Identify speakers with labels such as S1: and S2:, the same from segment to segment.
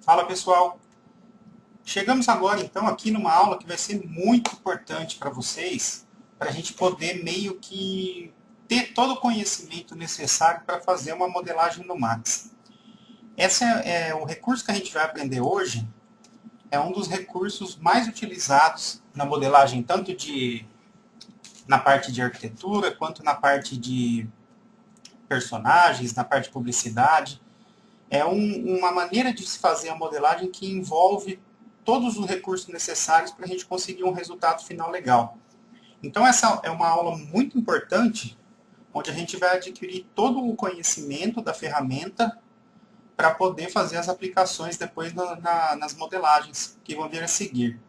S1: Fala pessoal, chegamos agora então aqui numa aula que vai ser muito importante para vocês, para a gente poder meio que ter todo o conhecimento necessário para fazer uma modelagem no Max. Esse é o recurso que a gente vai aprender hoje, é um dos recursos mais utilizados na modelagem, tanto na parte de arquitetura, quanto na parte de personagens, na parte de publicidade. É uma maneira de se fazer a modelagem que envolve todos os recursos necessários para a gente conseguir um resultado final legal. Então essa é uma aula muito importante, onde a gente vai adquirir todo o conhecimento da ferramenta para poder fazer as aplicações depois nas modelagens que vão vir a seguir.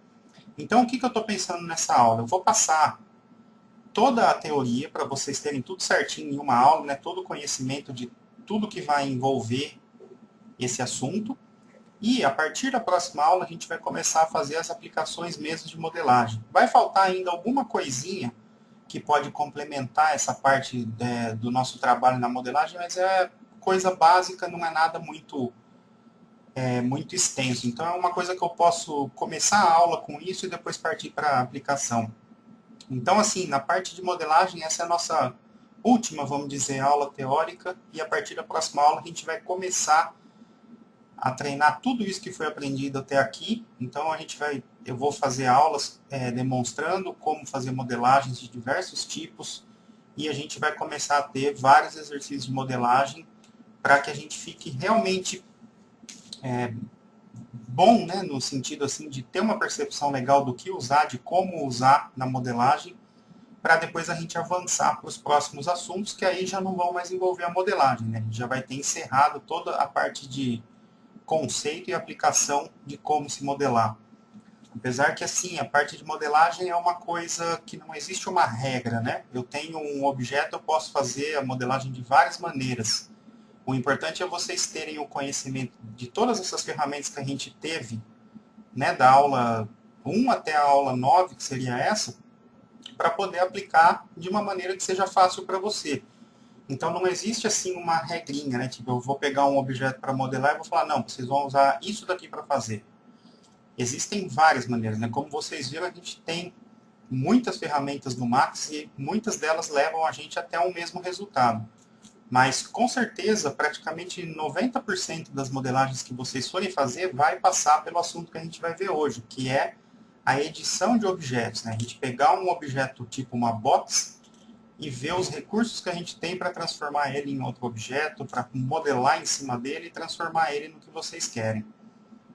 S1: Então o que eu estou pensando nessa aula? Eu vou passar toda a teoria para vocês terem tudo certinho em uma aula, né? Todo o conhecimento de tudo que vai envolver esse assunto. E a partir da próxima aula a gente vai começar a fazer as aplicações mesmo de modelagem. Vai faltar ainda alguma coisinha que pode complementar essa parte do nosso trabalho na modelagem, mas é coisa básica, não é nada muito extenso. Então é uma coisa que eu posso começar a aula com isso e depois partir para a aplicação. Então assim, na parte de modelagem, essa é a nossa última, vamos dizer, aula teórica, e a partir da próxima aula a gente vai começar a treinar tudo isso que foi aprendido até aqui. Então eu vou fazer aulas demonstrando como fazer modelagens de diversos tipos, e a gente vai começar a ter vários exercícios de modelagem para que a gente fique realmente bom, né, no sentido assim de ter uma percepção legal do que usar, de como usar na modelagem, para depois a gente avançar para os próximos assuntos, que aí já não vão mais envolver a modelagem, né? A gente já vai ter encerrado toda a parte de conceito e aplicação de como se modelar. Apesar que, assim, a parte de modelagem é uma coisa que não existe uma regra, né? Eu tenho um objeto, eu posso fazer a modelagem de várias maneiras. O importante é vocês terem o conhecimento de todas essas ferramentas que a gente teve, né, da aula 1 até a aula 9, que seria essa, para poder aplicar de uma maneira que seja fácil para você. Então não existe assim uma regrinha, né? Tipo, eu vou pegar um objeto para modelar e vou falar, não, vocês vão usar isso daqui para fazer. Existem várias maneiras, né? Como vocês viram, a gente tem muitas ferramentas no Max e muitas delas levam a gente até o mesmo resultado. Mas com certeza, praticamente 90% das modelagens que vocês forem fazer vai passar pelo assunto que a gente vai ver hoje, que é a edição de objetos, né? A gente pegar um objeto tipo uma box e ver os recursos que a gente tem para transformar ele em outro objeto, para modelar em cima dele e transformar ele no que vocês querem.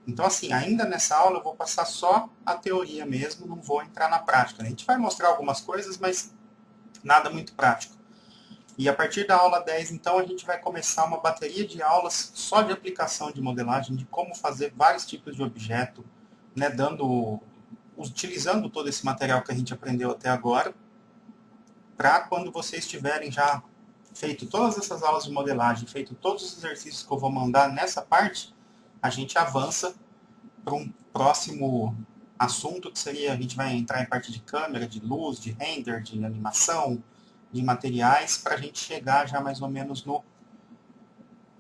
S1: Então, assim, ainda nessa aula eu vou passar só a teoria mesmo, não vou entrar na prática. A gente vai mostrar algumas coisas, mas nada muito prático. E a partir da aula 10, então, a gente vai começar uma bateria de aulas só de aplicação de modelagem, de como fazer vários tipos de objeto, né, utilizando todo esse material que a gente aprendeu até agora, para quando vocês tiverem já feito todas essas aulas de modelagem, feito todos os exercícios que eu vou mandar nessa parte, a gente avança para um próximo assunto, que seria, a gente vai entrar em parte de câmera, de luz, de render, de animação, de materiais, para a gente chegar já mais ou menos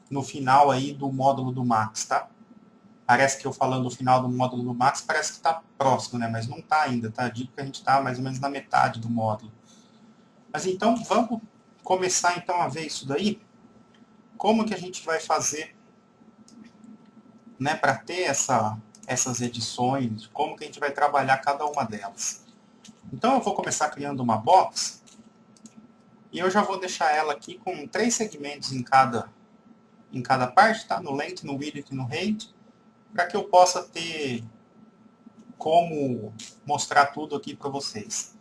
S1: no final aí do módulo do Max, tá? Parece que eu falando o final do módulo do Max, parece que está próximo, né? Mas não está ainda, tá? Digo que a gente está mais ou menos na metade do módulo. Mas então, vamos começar então a ver isso daí. Como que a gente vai fazer, né, para ter essas edições, como que a gente vai trabalhar cada uma delas. Então eu vou começar criando uma box, e eu já vou deixar ela aqui com 3 segmentos em cada parte, tá? No length, no width e no height, para que eu possa ter como mostrar tudo aqui para vocês.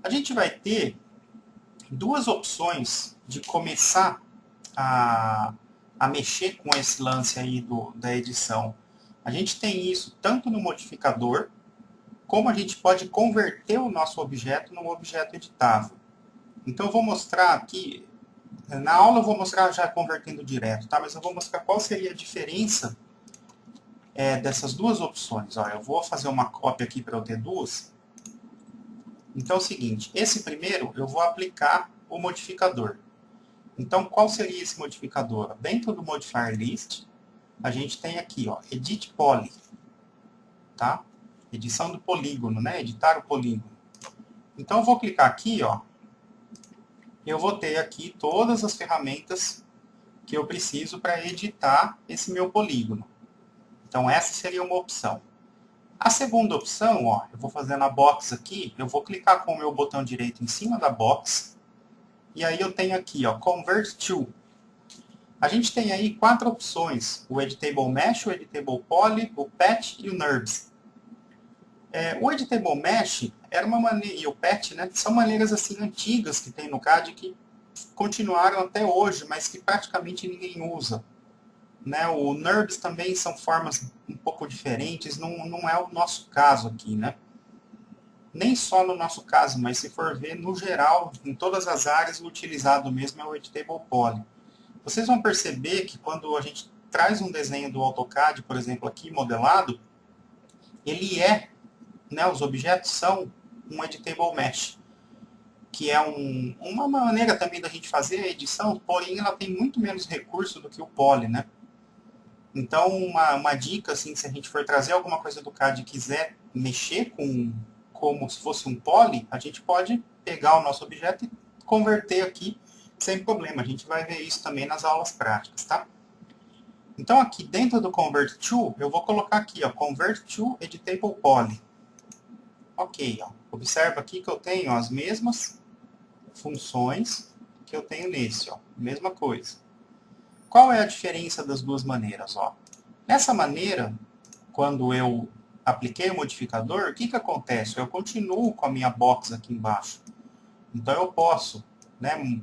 S1: A gente vai ter duas opções de começar a mexer com esse lance aí da edição. A gente tem isso tanto no modificador, como a gente pode converter o nosso objeto num objeto editável. Então eu vou mostrar aqui, na aula eu vou mostrar já convertendo direto, tá? Mas eu vou mostrar qual seria a diferença dessas duas opções. Ó, eu vou fazer uma cópia aqui para eu ter duas. Então é o seguinte, esse primeiro eu vou aplicar o modificador. Então qual seria esse modificador? Dentro do Modifier List, a gente tem aqui, ó, Edit Poly, tá? Edição do polígono, né? Editar o polígono. Então eu vou clicar aqui, ó. Eu vou ter aqui todas as ferramentas que eu preciso para editar esse meu polígono. Então essa seria uma opção. A segunda opção, ó, eu vou fazer na box aqui, eu vou clicar com o meu botão direito em cima da box, e aí eu tenho aqui, ó, Convert to. A gente tem aí 4 opções, o Editable Mesh, o Editable Poly, o Patch e o NURBS. O Editable Mesh era uma maneira, e o Patch, né, são maneiras assim antigas que tem no CAD que continuaram até hoje, mas que praticamente ninguém usa. Né? O NURBS também são formas um pouco diferentes, não é o nosso caso aqui, né? Nem só no nosso caso, mas se for ver, no geral, em todas as áreas, o utilizado mesmo é o Editable Poly. Vocês vão perceber que quando a gente traz um desenho do AutoCAD, por exemplo, aqui modelado, ele né, os objetos são um Editable Mesh, que é uma maneira também da gente fazer a edição, porém ela tem muito menos recurso do que o Poly, né? Então, uma dica, assim, se a gente for trazer alguma coisa do CAD e quiser mexer como se fosse um poly, a gente pode pegar o nosso objeto e converter aqui sem problema. A gente vai ver isso também nas aulas práticas, tá? Então, aqui dentro do Convert to, eu vou colocar aqui, ó, Convert to Editable Poly. Ok, ó. Observa aqui que eu tenho as mesmas funções que eu tenho nesse, ó. Mesma coisa. Qual é a diferença das duas maneiras? Ó? Nessa maneira, quando eu apliquei o modificador, o que acontece? Eu continuo com a minha box aqui embaixo. Então eu posso, né,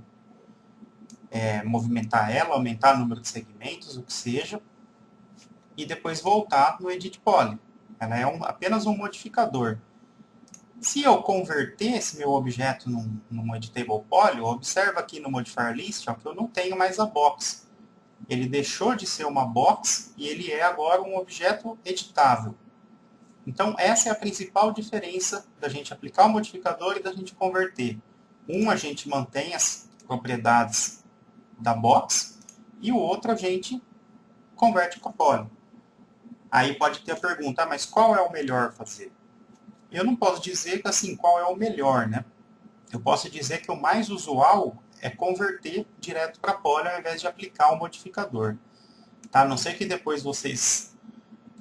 S1: movimentar ela, aumentar o número de segmentos, o que seja, e depois voltar no Edit Poly. Ela é apenas um modificador. Se eu converter esse meu objeto num Editable Poly, observa aqui no Modifier List, ó, que eu não tenho mais a box. Ele deixou de ser uma box e ele é agora um objeto editável. Então, essa é a principal diferença da gente aplicar o modificador e da gente converter. A gente mantém as propriedades da box e o outro a gente converte para Poly. Aí pode ter a pergunta, mas qual é o melhor fazer? Eu não posso dizer assim, qual é o melhor, né? Eu posso dizer que o mais usual é converter direto para Poly ao invés de aplicar o modificador. Tá? A não sei que depois vocês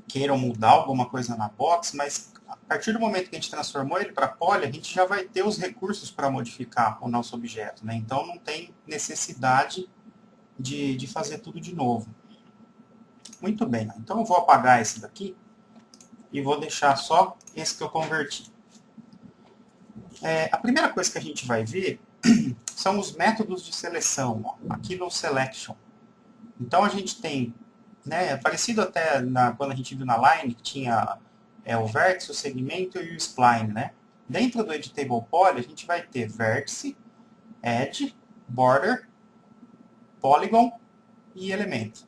S1: queiram mudar alguma coisa na box, mas a partir do momento que a gente transformou ele para Poly, a gente já vai ter os recursos para modificar o nosso objeto. Né? Então não tem necessidade de fazer tudo de novo. Muito bem, então eu vou apagar esse daqui e vou deixar só esse que eu converti. A primeira coisa que a gente vai ver são os métodos de seleção, ó, aqui no Selection. Então a gente tem, né, parecido até quando a gente viu na Line, que tinha o vértice, o segmento e o spline. Né? Dentro do Editable Poly, a gente vai ter vértice, edge, border, polygon e elemento.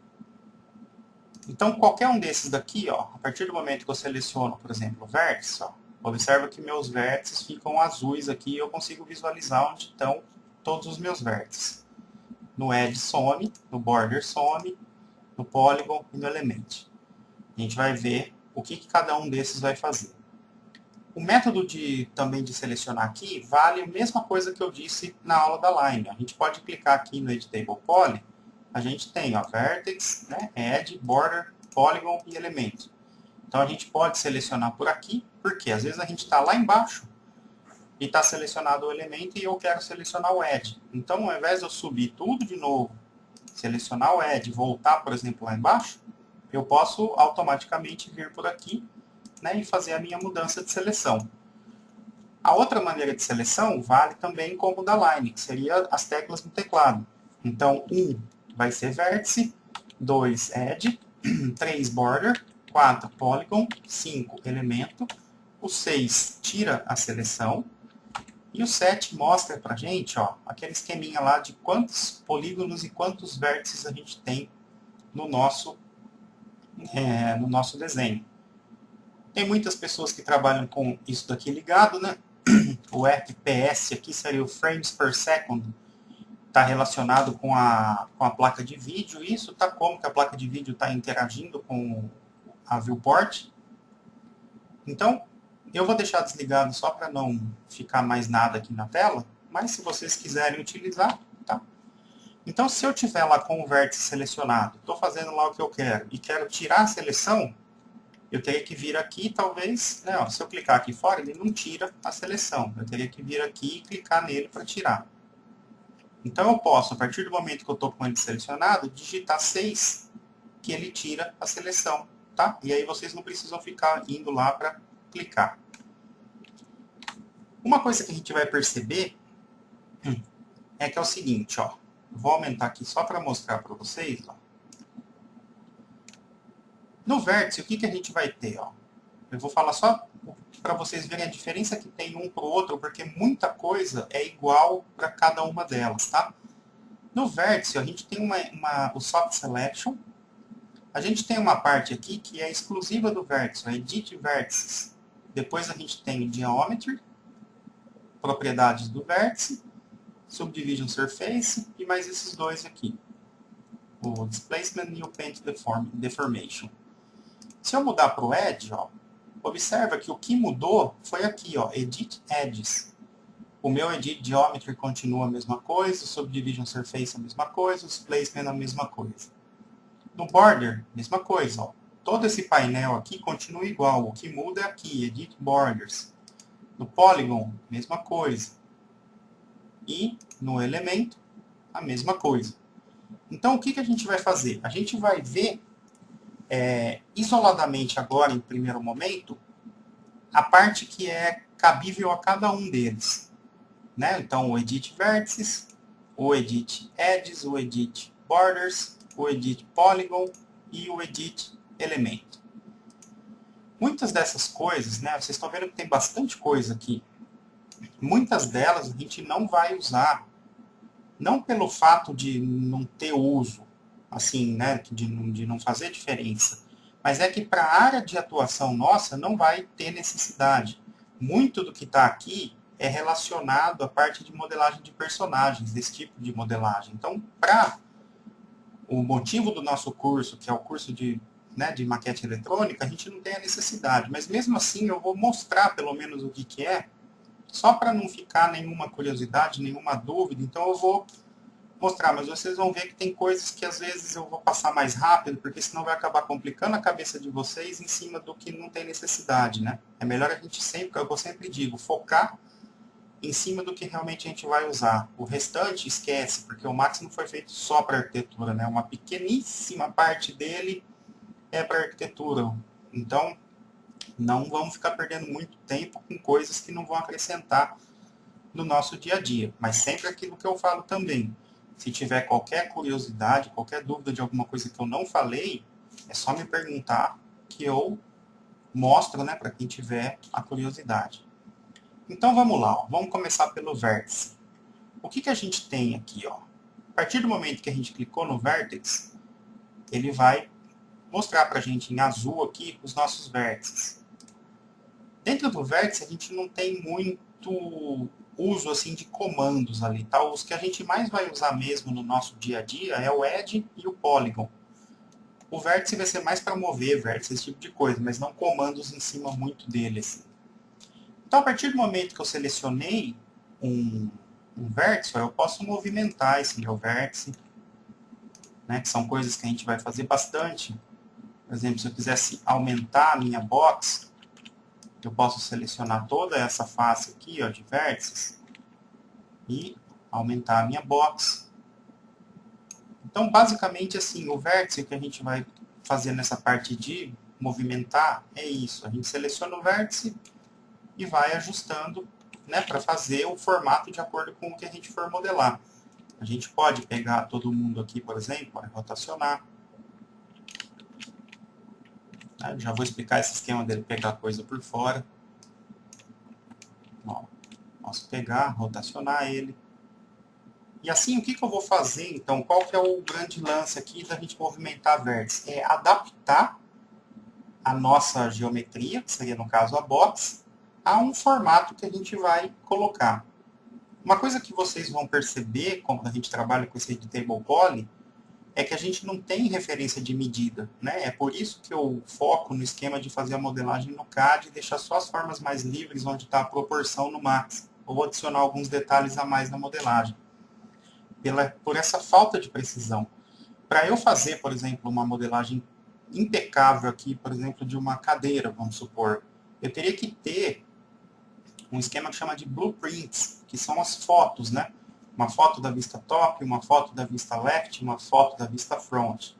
S1: Então, qualquer um desses daqui, ó, a partir do momento que eu seleciono, por exemplo, o vértice, ó, observa que meus vértices ficam azuis aqui e eu consigo visualizar onde estão todos os meus vértices. No Edge some, no Border some, no Polygon e no Element. A gente vai ver o que cada um desses vai fazer. O método também de selecionar aqui vale a mesma coisa que eu disse na aula da Line. A gente pode clicar aqui no Editable Poly, a gente tem ó, Vertex, né, Edge, Border, Polygon e Elemento. Então a gente pode selecionar por aqui, porque às vezes a gente está lá embaixo e está selecionado o elemento e eu quero selecionar o Edge. Então ao invés de eu subir tudo de novo, selecionar o Edge e voltar, por exemplo, lá embaixo, eu posso automaticamente vir por aqui, né, e fazer a minha mudança de seleção. A outra maneira de seleção vale também como o da Line, que seria as teclas no teclado. Então, 1 vai ser vértice, 2 edge, 3 border, 4 polygon, 5 elemento, o 6 tira a seleção, e o 7 mostra pra gente, ó, aquele esqueminha lá de quantos polígonos e quantos vértices a gente tem no nosso no nosso desenho. Tem muitas pessoas que trabalham com isso daqui ligado, né? O FPS aqui seria o frames per second, está relacionado com a placa de vídeo. Isso está como que a placa de vídeo está interagindo com a viewport. Então, eu vou deixar desligado só para não ficar mais nada aqui na tela, mas se vocês quiserem utilizar, tá? Então, se eu tiver lá com o vértice selecionado, estou fazendo lá o que eu quero e quero tirar a seleção, eu teria que vir aqui, talvez, né, ó, se eu clicar aqui fora, ele não tira a seleção. Eu teria que vir aqui e clicar nele para tirar. Então, eu posso, a partir do momento que eu estou com ele selecionado, digitar 6, que ele tira a seleção, tá? E aí vocês não precisam ficar indo lá para clicar. Uma coisa que a gente vai perceber é que é o seguinte, ó. Vou aumentar aqui só para mostrar para vocês, ó. No vértice, o que a gente vai ter, ó? Eu vou falar só para vocês verem a diferença que tem um para o outro, porque muita coisa é igual para cada uma delas, tá? No vértice, a gente tem o Soft Selection. A gente tem uma parte aqui que é exclusiva do vértice, a Edit Vértices. Depois a gente tem o Geometry, propriedades do vértice, Subdivision Surface e mais esses dois aqui. O Displacement e o Paint Deformation. Se eu mudar para o Edge, ó, observa que o que mudou foi aqui, ó, Edit Edges. O meu Edit Geometry continua a mesma coisa, o Subdivision Surface a mesma coisa, o Displacement a mesma coisa. No Border, mesma coisa, ó. Todo esse painel aqui continua igual, o que muda é aqui, Edit Borders. No Polygon, mesma coisa. E no Elemento, a mesma coisa. Então, o que a gente vai fazer? A gente vai ver isoladamente agora, em primeiro momento, a parte que é cabível a cada um deles. Né? Então, o Edit Vértices, o Edit Edges, o Edit Borders, o Edit Polygon e o Edit Elemento. Muitas dessas coisas, né, vocês estão vendo que tem bastante coisa aqui. Muitas delas a gente não vai usar, não pelo fato de não ter uso, assim, né, de não fazer diferença, mas é que para a área de atuação nossa não vai ter necessidade. Muito do que está aqui é relacionado à parte de modelagem de personagens, desse tipo de modelagem. Então, para o motivo do nosso curso, que é o curso de maquete eletrônica, a gente não tem a necessidade. Mas mesmo assim, eu vou mostrar pelo menos o que é, só para não ficar nenhuma curiosidade, nenhuma dúvida. Então, eu vou mostrar, mas vocês vão ver que tem coisas que às vezes eu vou passar mais rápido, porque senão vai acabar complicando a cabeça de vocês em cima do que não tem necessidade, né? É melhor a gente sempre, eu sempre digo, focar em cima do que realmente a gente vai usar. O restante, esquece, porque o Max não foi feito só para arquitetura, né? Uma pequeníssima parte dele é para arquitetura. Então, não vamos ficar perdendo muito tempo com coisas que não vão acrescentar no nosso dia a dia. Mas sempre aquilo que eu falo também. Se tiver qualquer curiosidade, qualquer dúvida de alguma coisa que eu não falei, é só me perguntar que eu mostro, né, para quem tiver a curiosidade. Então vamos lá, ó. Vamos começar pelo vértice. O que a gente tem aqui? Ó? A partir do momento que a gente clicou no vértex, ele vai mostrar para a gente em azul aqui os nossos vértices. Dentro do vértice a gente não tem muito uso assim de comandos ali, tá? Os que a gente mais vai usar mesmo no nosso dia a dia é o Edge e o Polygon. O vértice vai ser mais para mover vértice, esse tipo de coisa, mas não comandos em cima muito dele. Assim. Então, a partir do momento que eu selecionei um vértice, eu posso movimentar esse meu vértice, né, que são coisas que a gente vai fazer bastante. Por exemplo, se eu quisesse aumentar a minha box, eu posso selecionar toda essa face aqui, ó, de vértices e aumentar a minha box. Então, basicamente, assim, o vértice que a gente vai fazer nessa parte de movimentar é isso. A gente seleciona o vértice e vai ajustando, né, para fazer o formato de acordo com o que a gente for modelar. A gente pode pegar todo mundo aqui, por exemplo, e rotacionar. Já vou explicar esse esquema dele pegar coisa por fora. Ó, posso pegar, rotacionar ele. E assim, o que eu vou fazer, então? Qual que é o grande lance aqui da gente movimentar vértice? É adaptar a nossa geometria, que seria no caso a box, a um formato que a gente vai colocar. Uma coisa que vocês vão perceber quando a gente trabalha com esse Editable Poly é que a gente não tem referência de medida, né? É por isso que eu foco no esquema de fazer a modelagem no CAD e deixar só as formas mais livres onde está a proporção no Max. Eu vou adicionar alguns detalhes a mais na modelagem. Por essa falta de precisão. Para eu fazer, por exemplo, uma modelagem impecável aqui, por exemplo, de uma cadeira, vamos supor, eu teria que ter um esquema que chama de blueprints, que são as fotos, né? Uma foto da vista top, uma foto da vista left, uma foto da vista front.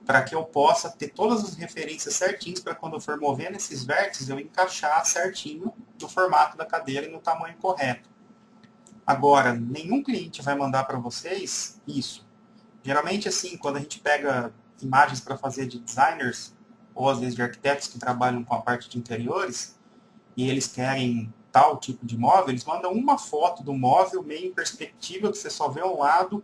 S1: Para que eu possa ter todas as referências certinhas para quando eu for movendo esses vértices, eu encaixar certinho no formato da cadeira e no tamanho correto. Agora, nenhum cliente vai mandar para vocês isso. Geralmente, assim, quando a gente pega imagens para fazer de designers, ou às vezes de arquitetos que trabalham com a parte de interiores, e eles querem tal tipo de móvel, eles mandam uma foto do móvel meio em perspectiva, que você só vê um lado,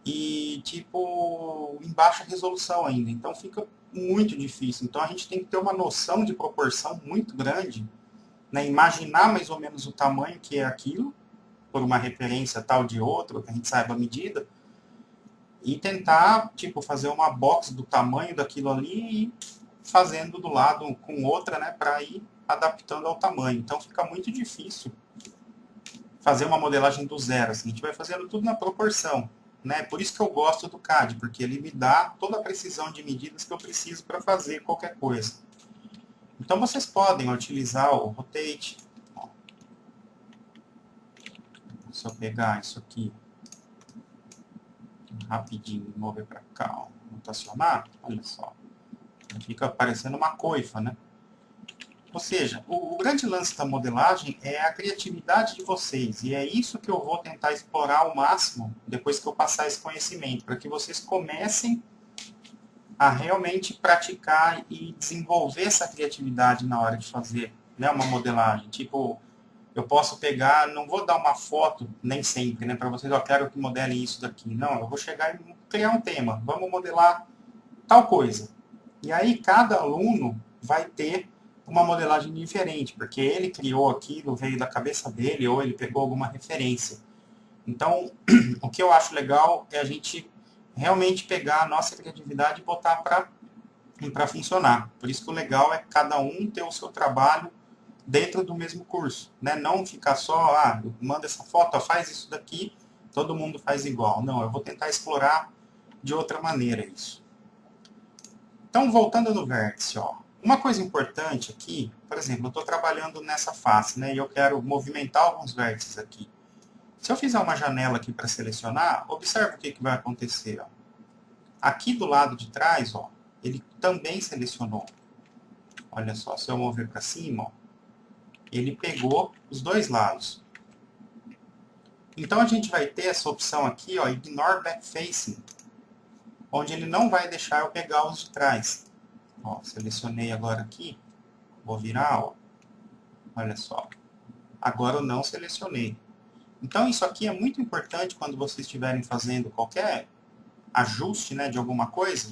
S1: e tipo, em baixa resolução ainda. Então fica muito difícil. Então a gente tem que ter uma noção de proporção muito grande, né? Imaginar mais ou menos o tamanho que é aquilo, por uma referência tal de outro, que a gente saiba a medida, e tentar, tipo, fazer uma box do tamanho daquilo ali e fazendo do lado com outra, né, para ir adaptando ao tamanho. Então fica muito difícil fazer uma modelagem do zero, assim. A gente vai fazendo tudo na proporção, né? Por isso que eu gosto do CAD, porque ele me dá toda a precisão de medidas que eu preciso para fazer qualquer coisa. Então vocês podem utilizar o Rotate. Ó. Se eu pegar isso aqui rapidinho, mover para cá, ó, rotacionar, olha só. Fica parecendo uma coifa, né? Ou seja, o grande lance da modelagem é a criatividade de vocês. E é isso que eu vou tentar explorar ao máximo depois que eu passar esse conhecimento, para que vocês comecem a realmente praticar e desenvolver essa criatividade na hora de fazer, né, uma modelagem. Tipo, eu posso pegar, não vou dar uma foto, nem sempre, né, para vocês, eu quero que modelem isso daqui. Não, eu vou chegar e criar um tema. Vamos modelar tal coisa. E aí cada aluno vai ter uma modelagem diferente, porque ele criou aquilo, veio da cabeça dele, ou ele pegou alguma referência. Então, o que eu acho legal é a gente realmente pegar a nossa criatividade e botar para funcionar. Por isso que o legal é cada um ter o seu trabalho dentro do mesmo curso, né? Não ficar só, manda essa foto, faz isso daqui, todo mundo faz igual. Não, eu vou tentar explorar de outra maneira isso. Então, voltando no vértice, ó, uma coisa importante aqui, por exemplo, eu estou trabalhando nessa face, né, e eu quero movimentar alguns vértices aqui. Se eu fizer uma janela aqui para selecionar, observe o que vai acontecer. Ó. Aqui do lado de trás, ó, ele também selecionou. Olha só, se eu mover para cima, ó, ele pegou os dois lados. Então, a gente vai ter essa opção aqui, ó, Ignore Backfacing, onde ele não vai deixar eu pegar os de trás. Ó, selecionei agora aqui, vou virar, ó, olha só. Agora eu não selecionei. Então isso aqui é muito importante quando vocês estiverem fazendo qualquer ajuste, né, de alguma coisa,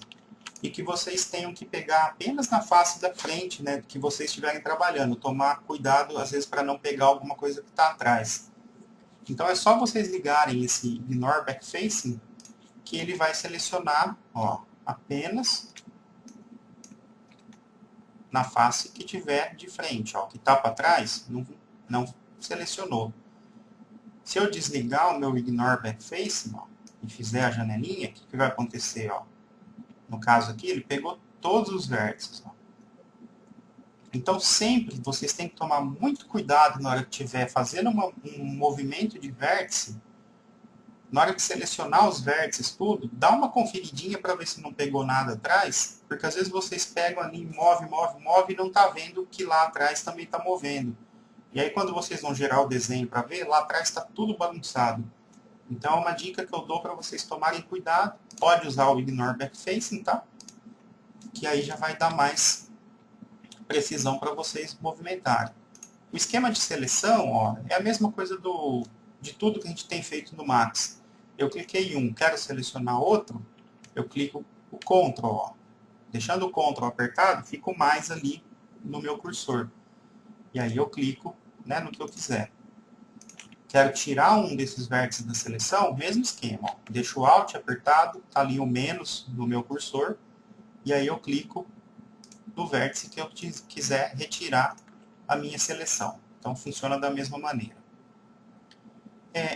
S1: e que vocês tenham que pegar apenas na face da frente, né, que vocês estiverem trabalhando. Tomar cuidado, às vezes, para não pegar alguma coisa que está atrás. Então é só vocês ligarem esse Ignore Backfacing, que ele vai selecionar, ó, apenas na face que tiver de frente, ó, que está para trás, não selecionou. Se eu desligar o meu Ignore Backfacing, ó, e fizer a janelinha, o que vai acontecer? Ó? No caso aqui, ele pegou todos os vértices. Ó. Então, sempre vocês têm que tomar muito cuidado na hora que estiver fazendo um movimento de vértice. Na hora de selecionar os vértices, tudo, dá uma conferidinha para ver se não pegou nada atrás, porque às vezes vocês pegam ali, move e não está vendo que lá atrás também está movendo. E aí, quando vocês vão gerar o desenho para ver, lá atrás está tudo bagunçado. Então, é uma dica que eu dou para vocês tomarem cuidado. Pode usar o Ignore Backfacing, tá? Que aí já vai dar mais precisão para vocês movimentarem. O esquema de seleção, ó, é a mesma coisa de tudo que a gente tem feito no Max. Eu cliquei em um, quero selecionar outro, eu clico o Ctrl, ó. Deixando o Ctrl apertado, fico mais ali no meu cursor. E aí eu clico, né, no que eu quiser. Quero tirar um desses vértices da seleção, mesmo esquema. Ó. Deixo o Alt apertado, tá ali o menos do meu cursor, e aí eu clico no vértice que eu quiser retirar a minha seleção. Então funciona da mesma maneira.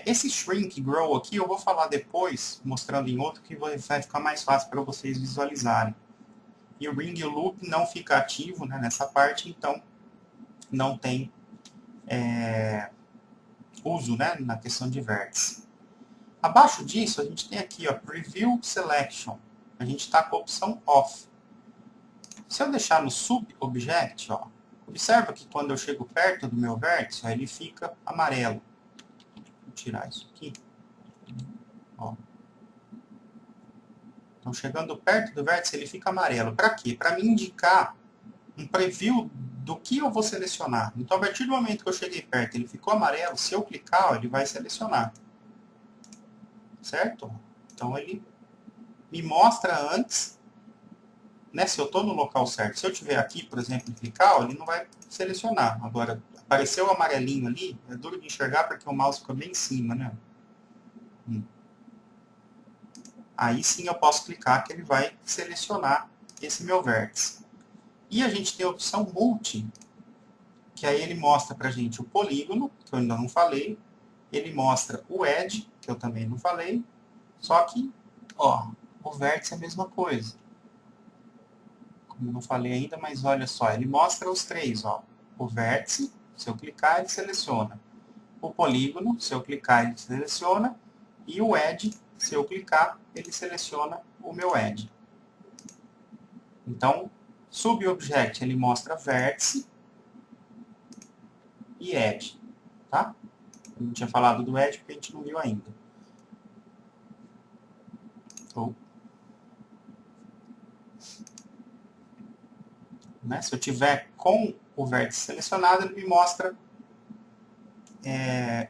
S1: Esse Shrink Grow aqui eu vou falar depois, mostrando em outro, que vai ficar mais fácil para vocês visualizarem. E o Ring Loop não fica ativo, né, nessa parte, então não tem uso, né, na questão de vértice. Abaixo disso, a gente tem aqui, ó, Preview Selection. A gente está com a opção Off. Se eu deixar no Sub-Object, ó, observa que quando eu chego perto do meu vértice, ó, ele fica amarelo. Vou tirar isso aqui. Ó. Então, chegando perto do vértice, ele fica amarelo. Para quê? Para me indicar um preview do que eu vou selecionar. Então, a partir do momento que eu cheguei perto, ele ficou amarelo, se eu clicar, ó, ele vai selecionar. Certo? Então, ele me mostra antes, né, se eu estou no local certo. Se eu estiver aqui, por exemplo, e clicar, ó, ele não vai selecionar. Agora, apareceu o amarelinho ali, é duro de enxergar porque o mouse fica bem em cima, né? Aí sim eu posso clicar que ele vai selecionar esse meu vértice. E a gente tem a opção Multi, que aí ele mostra pra gente o polígono, que eu ainda não falei. Ele mostra o Edge, que eu também não falei. Só que, ó, o vértice é a mesma coisa. Como eu não falei ainda, mas olha só, ele mostra os três, ó. O vértice, se eu clicar, ele seleciona. O polígono, se eu clicar, ele seleciona. E o Edge, se eu clicar, ele seleciona o meu Edge. Então, Sub-Object, ele mostra vértice e Edge, tá? Eu não tinha falado do Edge porque a gente não viu ainda. Né? Se eu tiver com o vértice selecionado, ele me mostra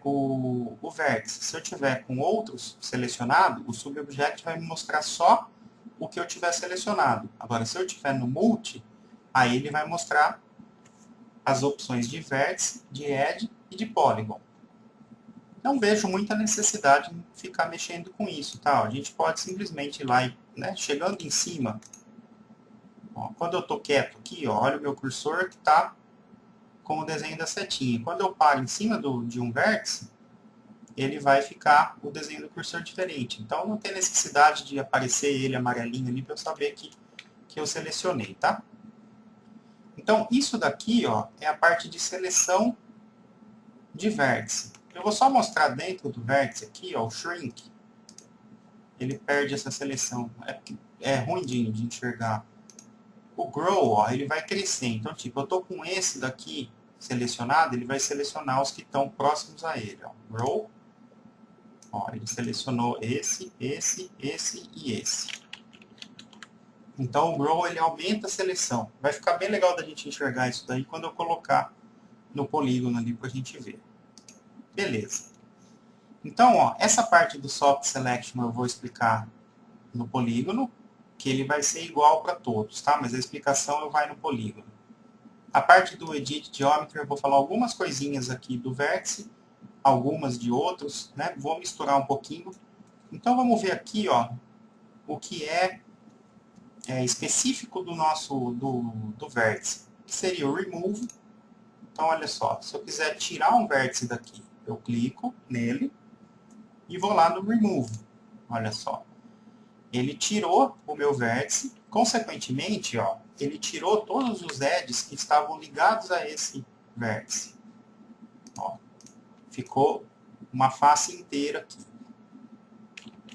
S1: o vértice. Se eu tiver com outros selecionado, o Sub-Object vai me mostrar só o que eu tiver selecionado. Agora, se eu tiver no Multi, aí ele vai mostrar as opções de vértice, de edge e de polygon. Não vejo muita necessidade em ficar mexendo com isso, tá? A gente pode simplesmente ir lá e, né, chegando em cima, ó, quando eu estou quieto aqui, ó, olha o meu cursor que está com o desenho da setinha. Quando eu paro em cima de um vértice, ele vai ficar o desenho do cursor diferente. Então não tem necessidade de aparecer ele amarelinho ali para eu saber que eu selecionei, tá? Então isso daqui, ó, é a parte de seleção de vértice. Eu vou só mostrar dentro do vértice aqui, ó, o Shrink. Ele perde essa seleção. É ruim de enxergar. O Grow, ó, ele vai crescer. Então, tipo, eu tô com esse daqui selecionado, ele vai selecionar os que estão próximos a ele. Ó. Grow. Ó, ele selecionou esse e esse. Então, o Grow, ele aumenta a seleção. Vai ficar bem legal da gente enxergar isso daí quando eu colocar no polígono ali pra gente ver. Beleza. Então, ó, essa parte do Soft Selection eu vou explicar no polígono, que ele vai ser igual para todos, tá? Mas a explicação vai no polígono. A parte do Edit Geometry eu vou falar algumas coisinhas aqui do vértice, algumas de outros, né? Vou misturar um pouquinho. Então vamos ver aqui, ó, o que é específico do nosso do vértice, que seria o Remove. Então olha só, se eu quiser tirar um vértice daqui, eu clico nele e vou lá no Remove. Olha só. Ele tirou o meu vértice, consequentemente, ó, ele tirou todos os edges que estavam ligados a esse vértice. Ó, ficou uma face inteira aqui.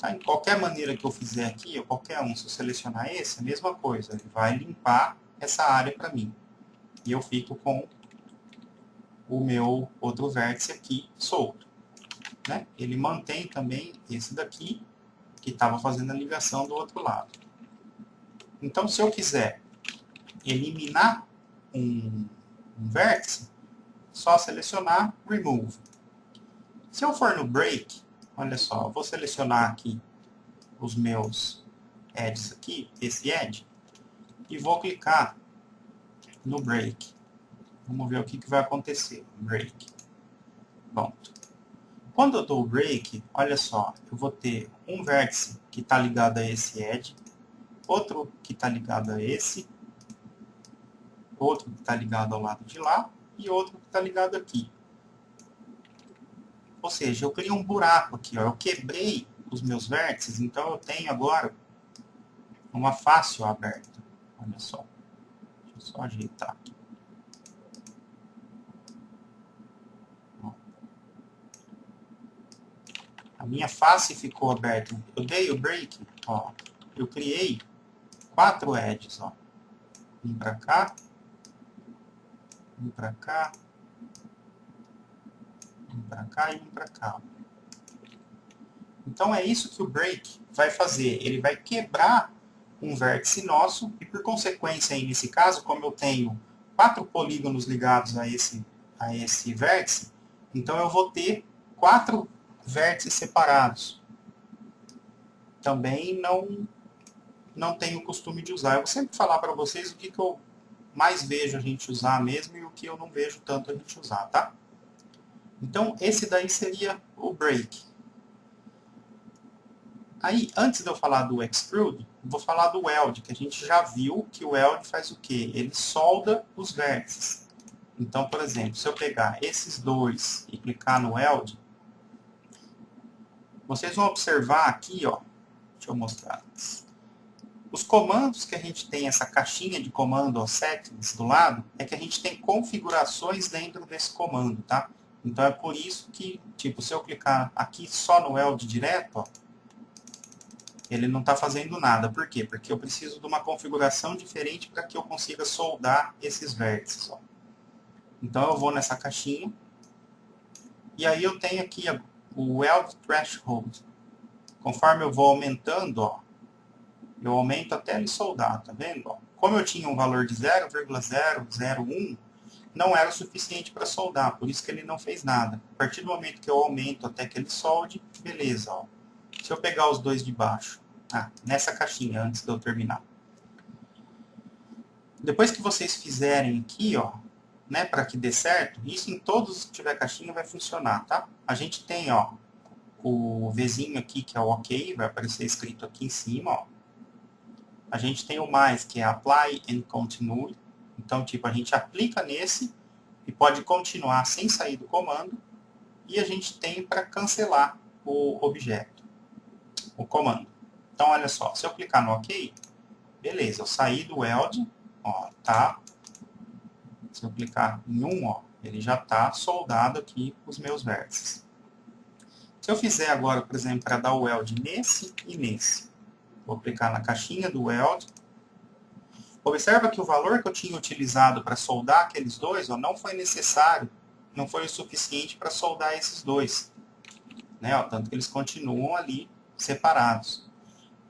S1: Tá? Em qualquer maneira que eu fizer aqui, ou qualquer um, se eu selecionar esse, a mesma coisa. Ele vai limpar essa área para mim. E eu fico com o meu outro vértice aqui solto. Né? Ele mantém também esse daqui, que estava fazendo a ligação do outro lado. Então, se eu quiser eliminar um vértice, só selecionar Remove. Se eu for no Break, olha só, eu vou selecionar aqui os meus edges aqui, esse edge, e vou clicar no break. Vamos ver o que vai acontecer. Break. Pronto. Quando eu dou o break, olha só, eu vou ter um vértice que está ligado a esse edge, outro que está ligado a esse, outro que está ligado ao lado de lá e outro que está ligado aqui. Ou seja, eu criei um buraco aqui, ó. Eu quebrei os meus vértices, então eu tenho agora uma face aberta. Olha só. Deixa eu só ajeitar aqui. A minha face ficou aberta. Eu dei o break, ó. Eu criei 4 edges, ó. Um para cá, um para cá, um para cá e um para cá. Então é isso que o break vai fazer. Ele vai quebrar um vértice nosso e, por consequência, aí, nesse caso, como eu tenho 4 polígonos ligados a esse vértice, então eu vou ter 4 vértices separados. Também não tenho o costume de usar. Eu vou sempre falar para vocês o que eu mais vejo a gente usar mesmo e o que eu não vejo tanto a gente usar, tá? Então, esse daí seria o break. Aí, antes de eu falar do extrude, vou falar do weld, que a gente já viu que o weld faz o quê? Ele solda os vértices. Então, por exemplo, se eu pegar esses dois e clicar no weld, vocês vão observar aqui, ó, deixa eu mostrar. Os comandos que a gente tem, essa caixinha de comando, ó, settings do lado, é que a gente tem configurações dentro desse comando, tá? Então é por isso que, tipo, se eu clicar aqui só no weld direto, ó, ele não está fazendo nada. Por quê? Porque eu preciso de uma configuração diferente para que eu consiga soldar esses vértices. Ó. Então eu vou nessa caixinha. E aí eu tenho aqui o Weld Threshold. Conforme eu vou aumentando, ó, eu aumento até ele soldar, tá vendo? Ó? Como eu tinha um valor de 0,001, não era o suficiente para soldar, por isso que ele não fez nada. A partir do momento que eu aumento até que ele solde, beleza, ó. Se eu pegar os dois de baixo, nessa caixinha, antes de eu terminar. Depois que vocês fizerem aqui, ó, né, para que dê certo, isso em todos que tiver caixinha vai funcionar, tá? A gente tem, ó, o Vzinho aqui, que é o OK, vai aparecer escrito aqui em cima, ó. A gente tem o mais, que é Apply and Continue. Então, tipo, a gente aplica nesse e pode continuar sem sair do comando. E a gente tem para cancelar o objeto, o comando. Então, olha só, se eu clicar no OK, beleza, eu saí do weld, ó, tá. Se eu clicar em um, ó, ele já está soldado aqui os meus vértices. Se eu fizer agora, por exemplo, para dar o weld nesse e nesse, vou clicar na caixinha do weld. Observa que o valor que eu tinha utilizado para soldar aqueles dois, ó, não foi necessário, não foi o suficiente para soldar esses dois. Né, ó, tanto que eles continuam ali separados.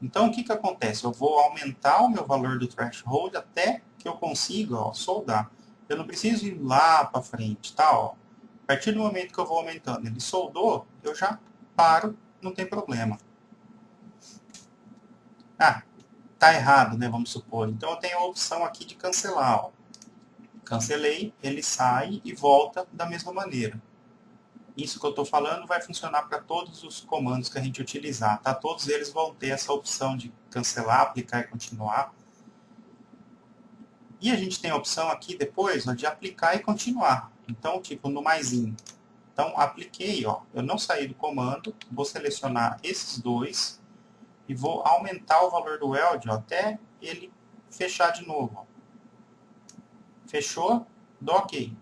S1: Então, o que acontece? Eu vou aumentar o meu valor do threshold até que eu consiga, ó, soldar. Eu não preciso ir lá para frente, tá? Ó. A partir do momento que eu vou aumentando, ele soldou, eu já paro, não tem problema. Tá errado, né? Vamos supor. Então, eu tenho a opção aqui de cancelar. Ó. Cancelei, ele sai e volta da mesma maneira. Isso que eu estou falando vai funcionar para todos os comandos que a gente utilizar, tá? Todos eles vão ter essa opção de cancelar, aplicar e continuar. E a gente tem a opção aqui depois, ó, de aplicar e continuar. Então, tipo, no maisinho. Então, apliquei, ó, eu não saí do comando, vou selecionar esses dois e vou aumentar o valor do weld, ó, até ele fechar de novo. Ó. Fechou, dou OK.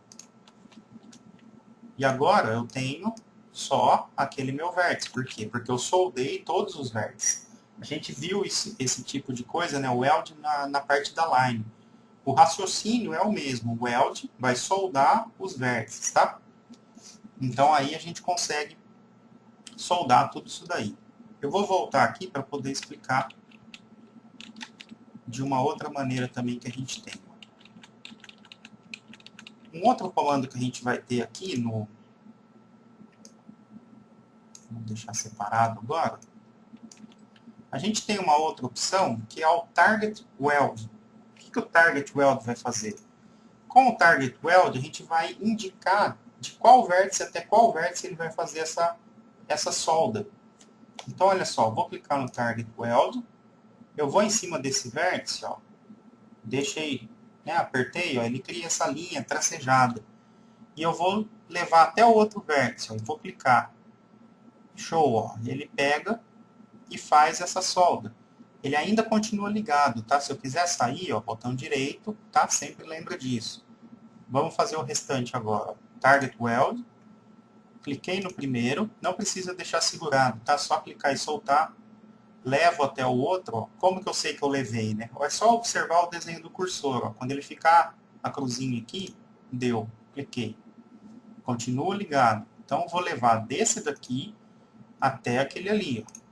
S1: E agora eu tenho só aquele meu vértice. Por quê? Porque eu soldei todos os vértices. A gente viu esse tipo de coisa, né? O weld na parte da line. O raciocínio é o mesmo. O weld vai soldar os vértices, tá? Então aí a gente consegue soldar tudo isso daí. Eu vou voltar aqui para poder explicar de uma outra maneira também que a gente tem. Um outro comando que a gente vai ter aqui no... Vou deixar separado agora. A gente tem uma outra opção que é o Target Weld. que o Target Weld vai fazer? Com o Target Weld, a gente vai indicar de qual vértice até qual vértice ele vai fazer essa solda. Então, olha só, vou clicar no Target Weld, eu vou em cima desse vértice, ó, deixei, né, apertei, ó, ele cria essa linha tracejada. E eu vou levar até o outro vértice, ó, e vou clicar. Show, ó, ele pega e faz essa solda. Ele ainda continua ligado, tá? Se eu quiser sair, ó, botão direito, tá? Sempre lembra disso. Vamos fazer o restante agora. Target Weld. Cliquei no primeiro. Não precisa deixar segurado, tá? Só clicar e soltar. Levo até o outro. Ó. Como que eu sei que eu levei, né? É só observar o desenho do cursor. Ó. Quando ele ficar a cruzinha aqui, deu. Cliquei. Continua ligado. Então, eu vou levar desse daqui até aquele ali. Ó.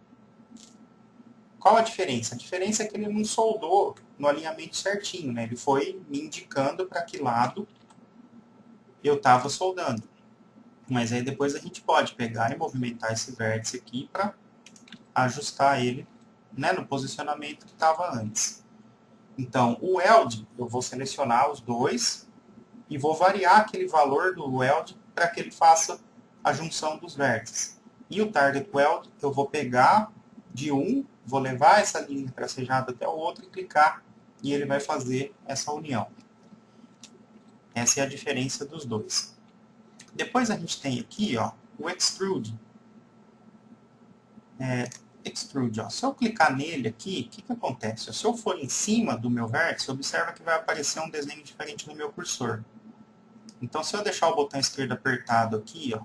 S1: Qual a diferença? A diferença é que ele não soldou no alinhamento certinho, né? Ele foi me indicando para que lado eu estava soldando. Mas aí depois a gente pode pegar e movimentar esse vértice aqui para ajustar ele, né, no posicionamento que estava antes. Então, o weld, eu vou selecionar os dois e vou variar aquele valor do weld para que ele faça a junção dos vértices. E o target weld, eu vou pegar de um, vou levar essa linha tracejada até o outro e clicar, e ele vai fazer essa união. Essa é a diferença dos dois. Depois a gente tem aqui, ó, o extrude. Extrude, ó. Se eu clicar nele aqui, o que acontece? Se eu for em cima do meu vértice, observa que vai aparecer um desenho diferente no meu cursor. Então, se eu deixar o botão esquerdo apertado aqui, ó,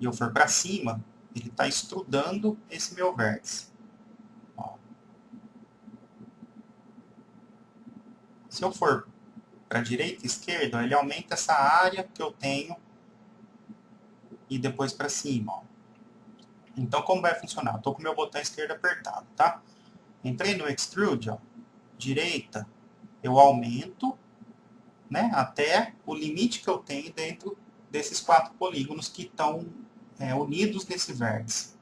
S1: e eu for para cima, ele está extrudando esse meu vértice. Ó. Se eu for para a direita e esquerda, ele aumenta essa área que eu tenho e depois para cima. Ó. Então, como vai funcionar? Estou com o meu botão esquerdo apertado, tá? Entrei no Extrude, ó, direita, eu aumento, né, até o limite que eu tenho dentro desses 4 polígonos que estão unidos nesse vértice.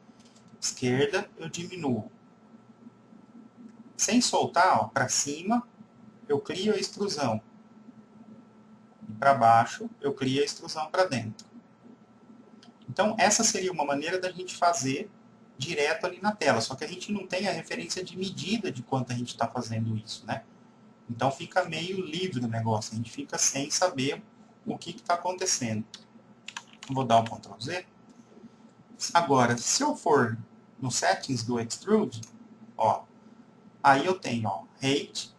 S1: Esquerda, eu diminuo. Sem soltar, para cima, eu crio a extrusão. E para baixo, eu crio a extrusão para dentro. Então, essa seria uma maneira da gente fazer direto ali na tela. Só que a gente não tem a referência de medida de quanto a gente está fazendo isso, né? Então, fica meio livre o negócio. A gente fica sem saber o que está acontecendo. Vou dar um Ctrl Z. Agora, se eu for no Settings do Extrude, ó, aí eu tenho, ó, Rate,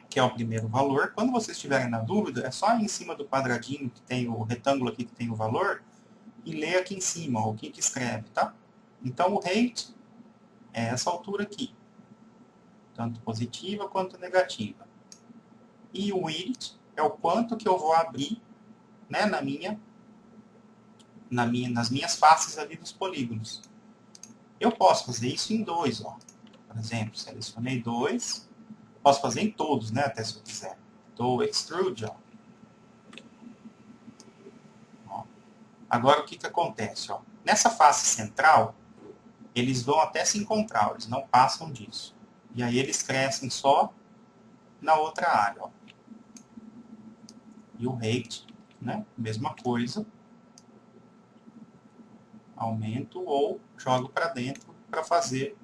S1: que é o primeiro valor. Quando vocês estiverem na dúvida, é só ir em cima do quadradinho que tem o retângulo aqui que tem o valor e ler aqui em cima, ó, o que escreve, tá? Então, o Rate é essa altura aqui, tanto positiva quanto negativa. E o Width é o quanto que eu vou abrir, né, nas minhas faces ali dos polígonos. Eu posso fazer isso em 2, ó. Por exemplo, selecionei 2. Posso fazer em todos, né, até se eu quiser. Dou Extrude, ó. Agora, o que acontece? Ó? Nessa face central, eles vão até se encontrar, eles não passam disso. E aí eles crescem só na outra área. Ó. E o Rate, né? Mesma coisa. Aumento ou jogo para dentro para fazer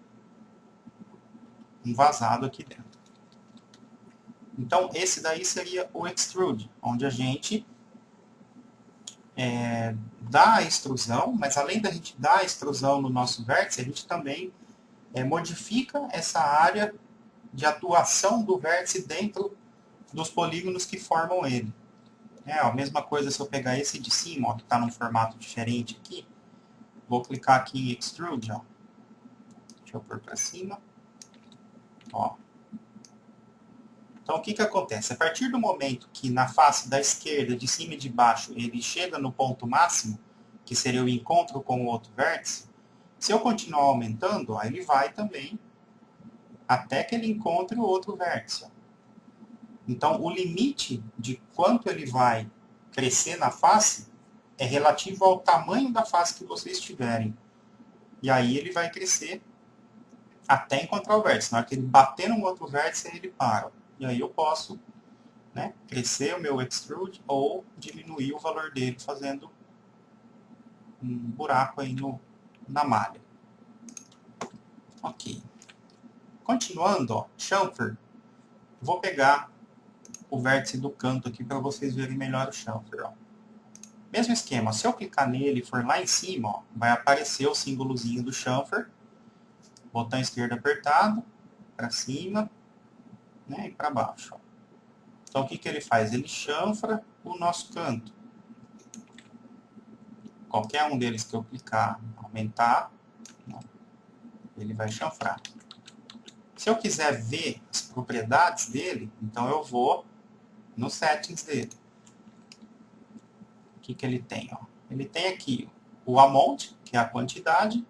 S1: um vazado aqui dentro. Então, esse daí seria o Extrude, onde a gente dá a extrusão, mas além da gente dar a extrusão no nosso vértice, a gente também modifica essa área de atuação do vértice dentro dos polígonos que formam ele. A mesma coisa se eu pegar esse de cima, ó, que está num formato diferente aqui, vou clicar aqui em Extrude, ó. Deixa eu pôr para cima. Ó. Então, o que acontece? A partir do momento que na face da esquerda, de cima e de baixo, ele chega no ponto máximo, que seria o encontro com o outro vértice, se eu continuar aumentando, ó, ele vai também até que ele encontre o outro vértice. Então, o limite de quanto ele vai crescer na face é relativo ao tamanho da face que vocês tiverem. E aí ele vai crescer até encontrar o vértice. Na hora que ele bater num outro vértice, ele para. E aí eu posso, né, crescer o meu extrude ou diminuir o valor dele fazendo um buraco aí na malha. Ok. Continuando, ó, chamfer. Vou pegar o vértice do canto aqui para vocês verem melhor o chamfer. Ó. Mesmo esquema, se eu clicar nele e for lá em cima, ó, vai aparecer o símbolozinho do chamfer. Botão esquerdo apertado, para cima, né, e para baixo. Ó. Então o que ele faz? Ele chanfra o nosso canto. Qualquer um deles que eu clicar, aumentar, ó, ele vai chanfrar. Se eu quiser ver as propriedades dele, então eu vou nos settings dele. O que ele tem? Ó? Ele tem aqui o amount, que é a quantidade,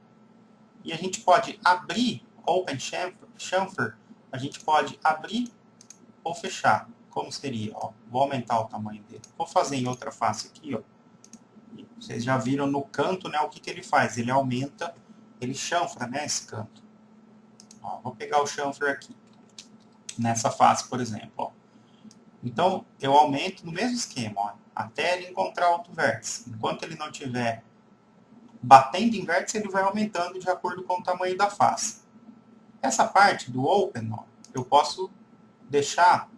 S1: e a gente pode abrir, open chamfer, a gente pode abrir ou fechar. Como seria? Ó, vou aumentar o tamanho dele. Vou fazer em outra face aqui. Ó. Vocês já viram no canto, né, o que ele faz. Ele aumenta, ele chanfra, né, esse canto. Ó, vou pegar o chanfer aqui. Nessa face, por exemplo. Ó. Então, eu aumento no mesmo esquema, ó, até ele encontrar outro vértice. Enquanto ele não estiver batendo em vértice, ele vai aumentando de acordo com o tamanho da face. Essa parte do Open, ó, eu posso deixar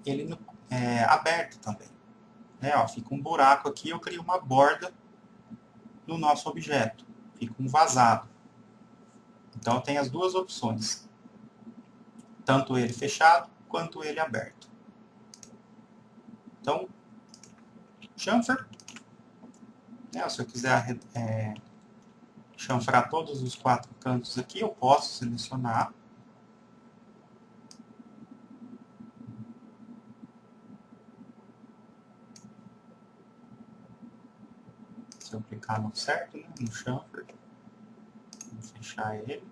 S1: ele aberto também. Né, ó, fica um buraco aqui, eu crio uma borda no nosso objeto. Fica um vazado. Então, eu tenho as duas opções. Tanto ele fechado, quanto ele aberto. Então, chamfer. Né, se eu quiser chanfrar todos os 4 cantos aqui, eu posso selecionar. Se eu clicar no certo, né, no chamfer, vou fechar ele.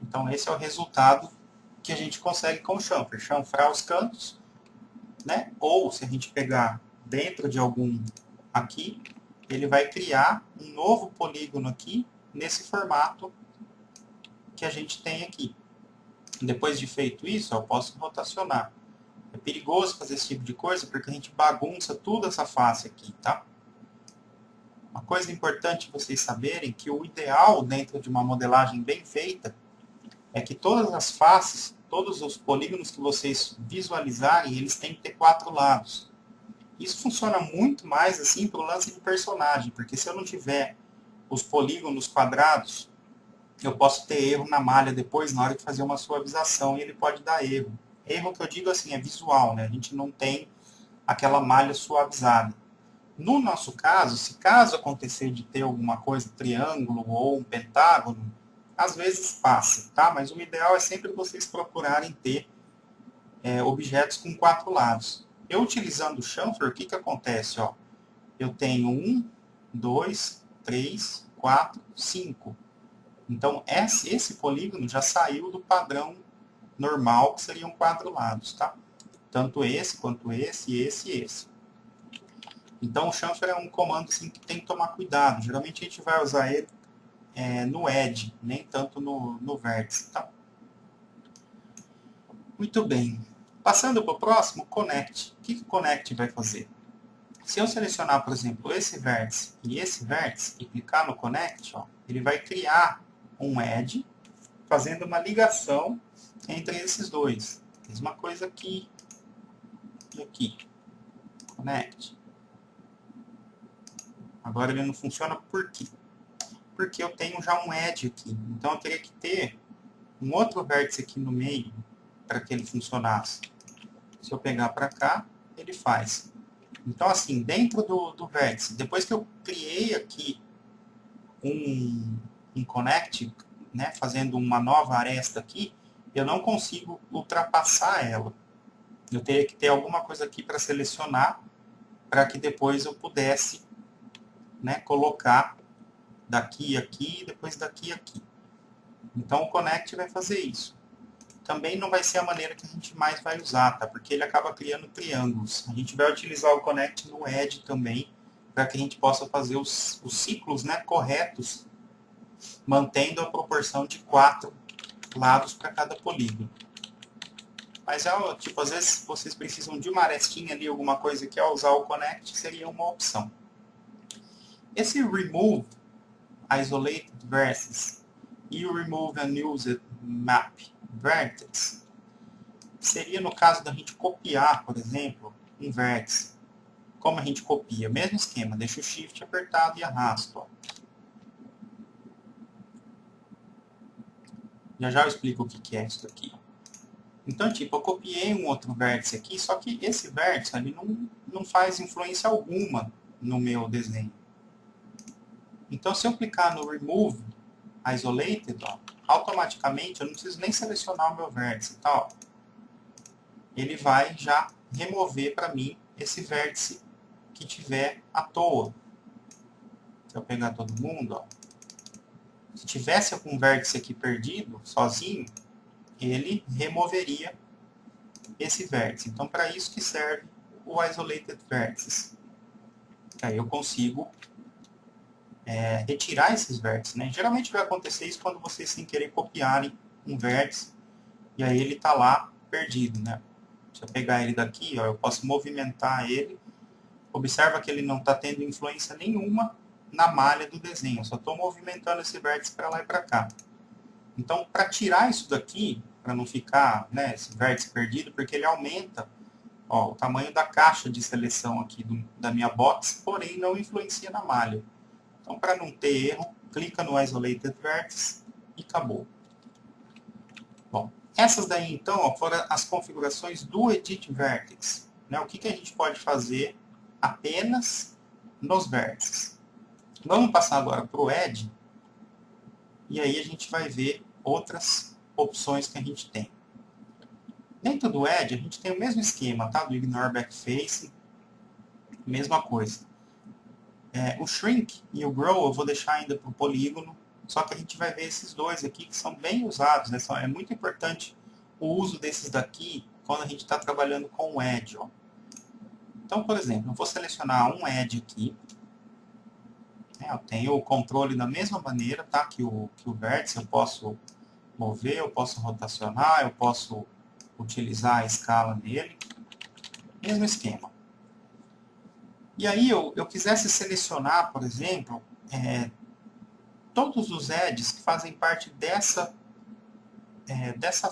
S1: Então, esse é o resultado que a gente consegue com o chamfer. Chanfrar os cantos, né? Ou, se a gente pegar dentro de algum aqui, ele vai criar um novo polígono aqui, nesse formato que a gente tem aqui. Depois de feito isso, eu posso rotacionar. É perigoso fazer esse tipo de coisa, porque a gente bagunça toda essa face aqui, tá? Uma coisa importante vocês saberem que o ideal dentro de uma modelagem bem feita é que todas as faces, todos os polígonos que vocês visualizarem, eles têm que ter 4 lados. Isso funciona muito mais assim para o lance de personagem, porque se eu não tiver os polígonos quadrados, eu posso ter erro na malha depois, na hora de fazer uma suavização, e ele pode dar erro. Erro que eu digo assim, é visual, né? A gente não tem aquela malha suavizada. No nosso caso, se caso acontecer de ter alguma coisa, triângulo ou um pentágono, às vezes passa, tá? Mas o ideal é sempre vocês procurarem ter objetos com 4 lados. Eu utilizando o chamfer, o que acontece? Ó? Eu tenho 1, 2, 3, 4, 5. Então, esse polígono já saiu do padrão normal, que seriam 4 lados, tá? Tanto esse, quanto esse, esse e esse. Então, o chamfer é um comando assim, que tem que tomar cuidado. Geralmente, a gente vai usar ele no edge, nem tanto no vértice, tá? Muito bem. Passando para o próximo, Connect. O que o Connect vai fazer? Se eu selecionar, por exemplo, esse vértice e clicar no Connect, ó, ele vai criar um edge, fazendo uma ligação entre esses dois. Mesma coisa aqui e aqui. Connect. Agora ele não funciona por quê? Porque eu tenho já um edge aqui. Então eu teria que ter um outro vértice aqui no meio para que ele funcionasse. Se eu pegar para cá, ele faz. Então, assim, dentro do vértice, depois que eu criei aqui um connect, né, fazendo uma nova aresta aqui, eu não consigo ultrapassar ela. Eu teria que ter alguma coisa aqui para selecionar, para que depois eu pudesse, né, colocar daqui a aqui e depois daqui a aqui. Então, o connect vai fazer isso. também não vai ser a maneira que a gente mais vai usar, tá? Porque ele acaba criando triângulos. A gente vai utilizar o connect no edge também, para que a gente possa fazer os ciclos, né, corretos, mantendo a proporção de 4 lados para cada polígono. Mas, tipo, às vezes vocês precisam de uma arestinha ali, alguma coisa que ao usar o connect seria uma opção. Esse remove isolated vertices e o remove unused map vertex seria no caso da gente copiar, por exemplo, um vértice. Como a gente copia? Mesmo esquema, deixa o shift apertado e arrasto. Ó. Já eu explico o que é isso aqui. Então, tipo, eu copiei um outro vértice aqui, só que esse vértice ele não faz influência alguma no meu desenho. Então, se eu clicar no Remove Isolated, ó, automaticamente eu não preciso nem selecionar o meu vértice. Tá, ó. Ele vai já remover para mim esse vértice que tiver à toa. Se eu pegar todo mundo, ó, se tivesse algum vértice aqui perdido, sozinho, ele removeria esse vértice. Então, para isso que serve o Isolated Vertices. Aí eu consigo retirar esses vértices. Né? Geralmente vai acontecer isso quando vocês sem querer copiarem um vértice e aí ele está lá perdido. Né? Se eu pegar ele daqui, ó, eu posso movimentar ele. Observa que ele não está tendo influência nenhuma na malha do desenho. Eu só estou movimentando esse vértice para lá e para cá. Então, para tirar isso daqui, para não ficar, né, esse vértice perdido, porque ele aumenta, ó, o tamanho da caixa de seleção aqui da minha box, porém não influencia na malha. Então, para não ter erro, clica no Isolated Vertice e acabou. Bom, essas daí, então, ó, foram as configurações do Edit Vertex. Né? O que a gente pode fazer apenas nos vértices. Vamos passar agora para o Edge, e aí a gente vai ver outras opções que a gente tem. Dentro do Edge, a gente tem o mesmo esquema, tá? Do Ignore Backface, mesma coisa. O Shrink e o Grow eu vou deixar ainda para o polígono, só que a gente vai ver esses dois aqui que são bem usados, né? É muito importante o uso desses daqui quando a gente está trabalhando com o Edge. Ó. Então, por exemplo, eu vou selecionar um Edge aqui. Eu tenho o controle da mesma maneira, tá? Que o vértice, eu posso mover, eu posso rotacionar, eu posso utilizar a escala nele. Mesmo esquema. E aí eu quisesse selecionar, por exemplo, todos os edges que fazem parte dessa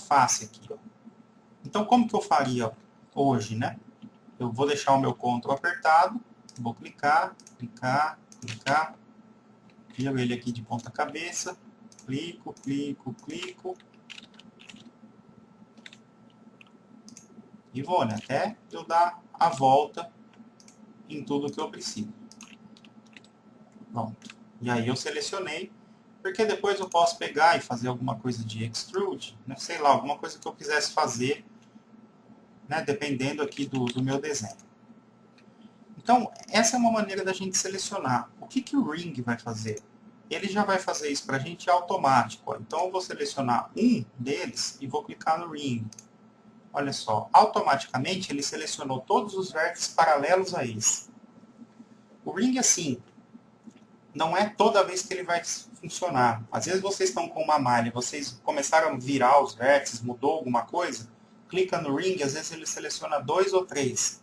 S1: face aqui. Ó. Então, como que eu faria hoje, né? Eu vou deixar o meu Ctrl apertado, vou clicar, clicar, clicar, viro ele aqui de ponta cabeça, clico, clico, clico, e vou, né? Até eu dar a volta em tudo que eu preciso. Pronto. E aí eu selecionei, porque depois eu posso pegar e fazer alguma coisa de extrude, né? Sei lá, alguma coisa que eu quisesse fazer, né? Dependendo aqui do meu desenho. Então, essa é uma maneira da gente selecionar. O que o Ring vai fazer? Ele já vai fazer isso para a gente automático. Ó. Então, eu vou selecionar um deles e vou clicar no Ring. Olha só, automaticamente ele selecionou todos os vértices paralelos a esse. O Ring, assim, não é toda vez que ele vai funcionar. Às vezes vocês estão com uma malha, vocês começaram a virar os vértices, mudou alguma coisa, clica no Ring, às vezes ele seleciona 2 ou 3.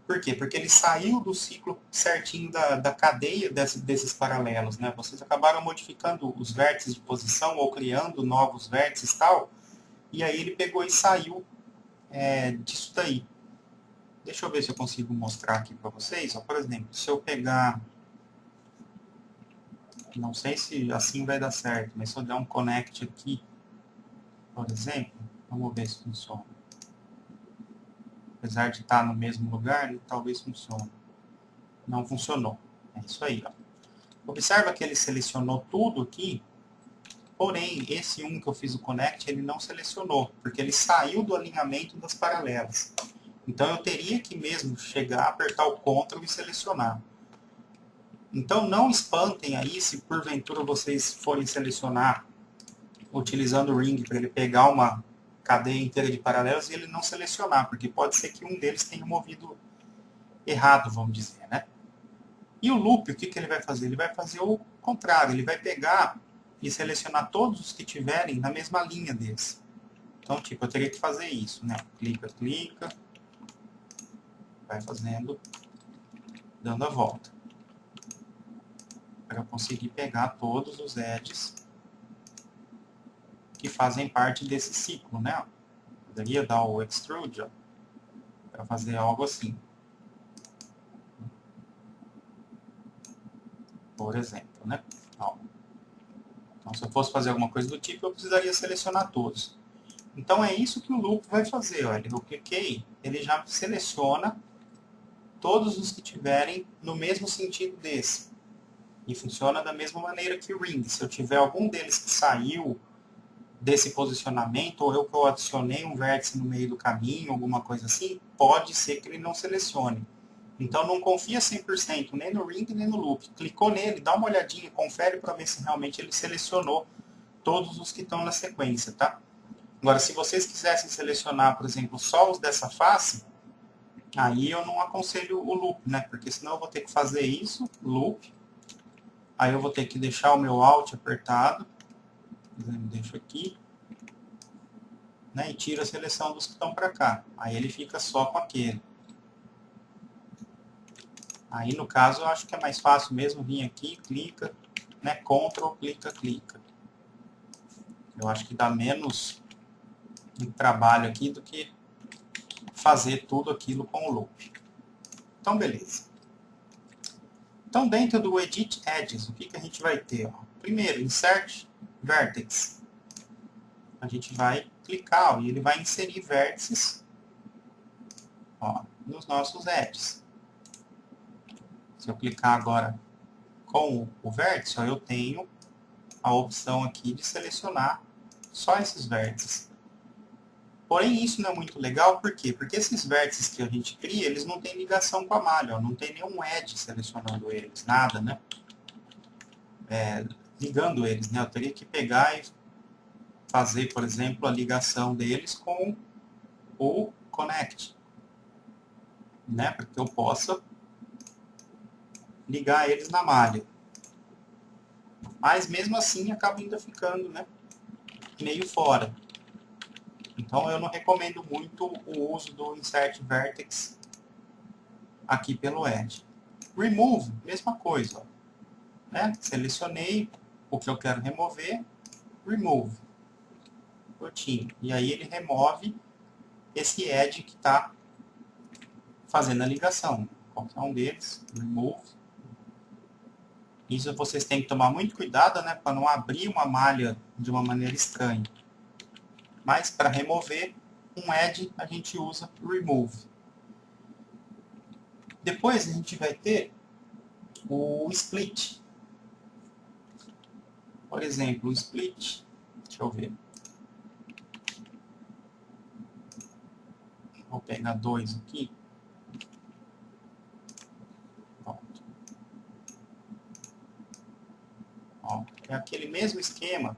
S1: Por quê? Porque ele saiu do ciclo certinho da cadeia desses paralelos. Né? Vocês acabaram modificando os vértices de posição ou criando novos vértices e tal, e aí ele pegou e saiu disso daí. Deixa eu ver se eu consigo mostrar aqui para vocês. Ó, por exemplo, se eu pegar... Não sei se assim vai dar certo, mas se eu der um connect aqui, por exemplo, vamos ver se funciona. Apesar de estar no mesmo lugar, ele talvez funcione. Não funcionou. É isso aí. Ó. Observa que ele selecionou tudo aqui, porém, esse um que eu fiz o connect, ele não selecionou, porque ele saiu do alinhamento das paralelas. Então, eu teria que mesmo chegar, apertar o Ctrl e selecionar. Então, não espantem aí se porventura vocês forem selecionar utilizando o Ring para ele pegar uma cadeia inteira de paralelos e ele não selecionar, porque pode ser que um deles tenha movido errado, vamos dizer, né? E o loop, o que ele vai fazer? Ele vai fazer o contrário, ele vai pegar e selecionar todos os que tiverem na mesma linha desse. Então, tipo, eu teria que fazer isso, né? Clica, clica, vai fazendo, dando a volta. Para eu conseguir pegar todos os edges que fazem parte desse ciclo, né? Poderia dar o extrude, para fazer algo assim. Por exemplo, né? Ó. Então, se eu fosse fazer alguma coisa do tipo, eu precisaria selecionar todos. Então, é isso que o loop vai fazer. Olha, eu cliquei, ele já seleciona todos os que tiverem no mesmo sentido desse. E funciona da mesma maneira que o ring. Se eu tiver algum deles que saiu desse posicionamento, ou eu adicionei um vértice no meio do caminho, alguma coisa assim, pode ser que ele não selecione. Então não confia 100% nem no ring nem no loop. Clicou nele, dá uma olhadinha, confere para ver se realmente ele selecionou todos os que estão na sequência, tá? Agora, se vocês quisessem selecionar, por exemplo, só os dessa face, aí eu não aconselho o loop, né? Porque senão eu vou ter que fazer isso, loop. Aí eu vou ter que deixar o meu Alt apertado. Deixo aqui. Né? E tiro a seleção dos que estão para cá. Aí ele fica só com aquele. Aí, no caso, eu acho que é mais fácil mesmo vir aqui, clica, né? Ctrl, clica, clica. Eu acho que dá menos trabalho aqui do que fazer tudo aquilo com o loop. Então, beleza. Então, dentro do Edit Edges, o que a gente vai ter? Ó? Primeiro, Insert Vertex. A gente vai clicar, ó, e ele vai inserir vértices, ó, nos nossos edges. Se eu clicar agora com o vértice, ó, eu tenho a opção aqui de selecionar só esses vértices. Porém, isso não é muito legal, por quê? Porque esses vértices que a gente cria, eles não têm ligação com a malha, ó, não tem nenhum edge selecionando eles, nada, né? Ligando eles, né? Eu teria que pegar e fazer, por exemplo, a ligação deles com o connect, né? Para que eu possa ligar eles na malha. Mas mesmo assim acaba ainda ficando, né, meio fora. Então eu não recomendo muito o uso do Insert Vertex aqui pelo Edge. Remove, mesma coisa. Ó, né? Selecionei o que eu quero remover, Remove. Prontinho. E aí ele remove esse Edge que está fazendo a ligação. Qualquer um deles, Remove. Isso vocês têm que tomar muito cuidado, né, para não abrir uma malha de uma maneira estranha. Mas para remover um edge, a gente usa remove. Depois a gente vai ter o split. Por exemplo, o split, deixa eu ver. Vou pegar dois aqui. Pronto. Ó, é aquele mesmo esquema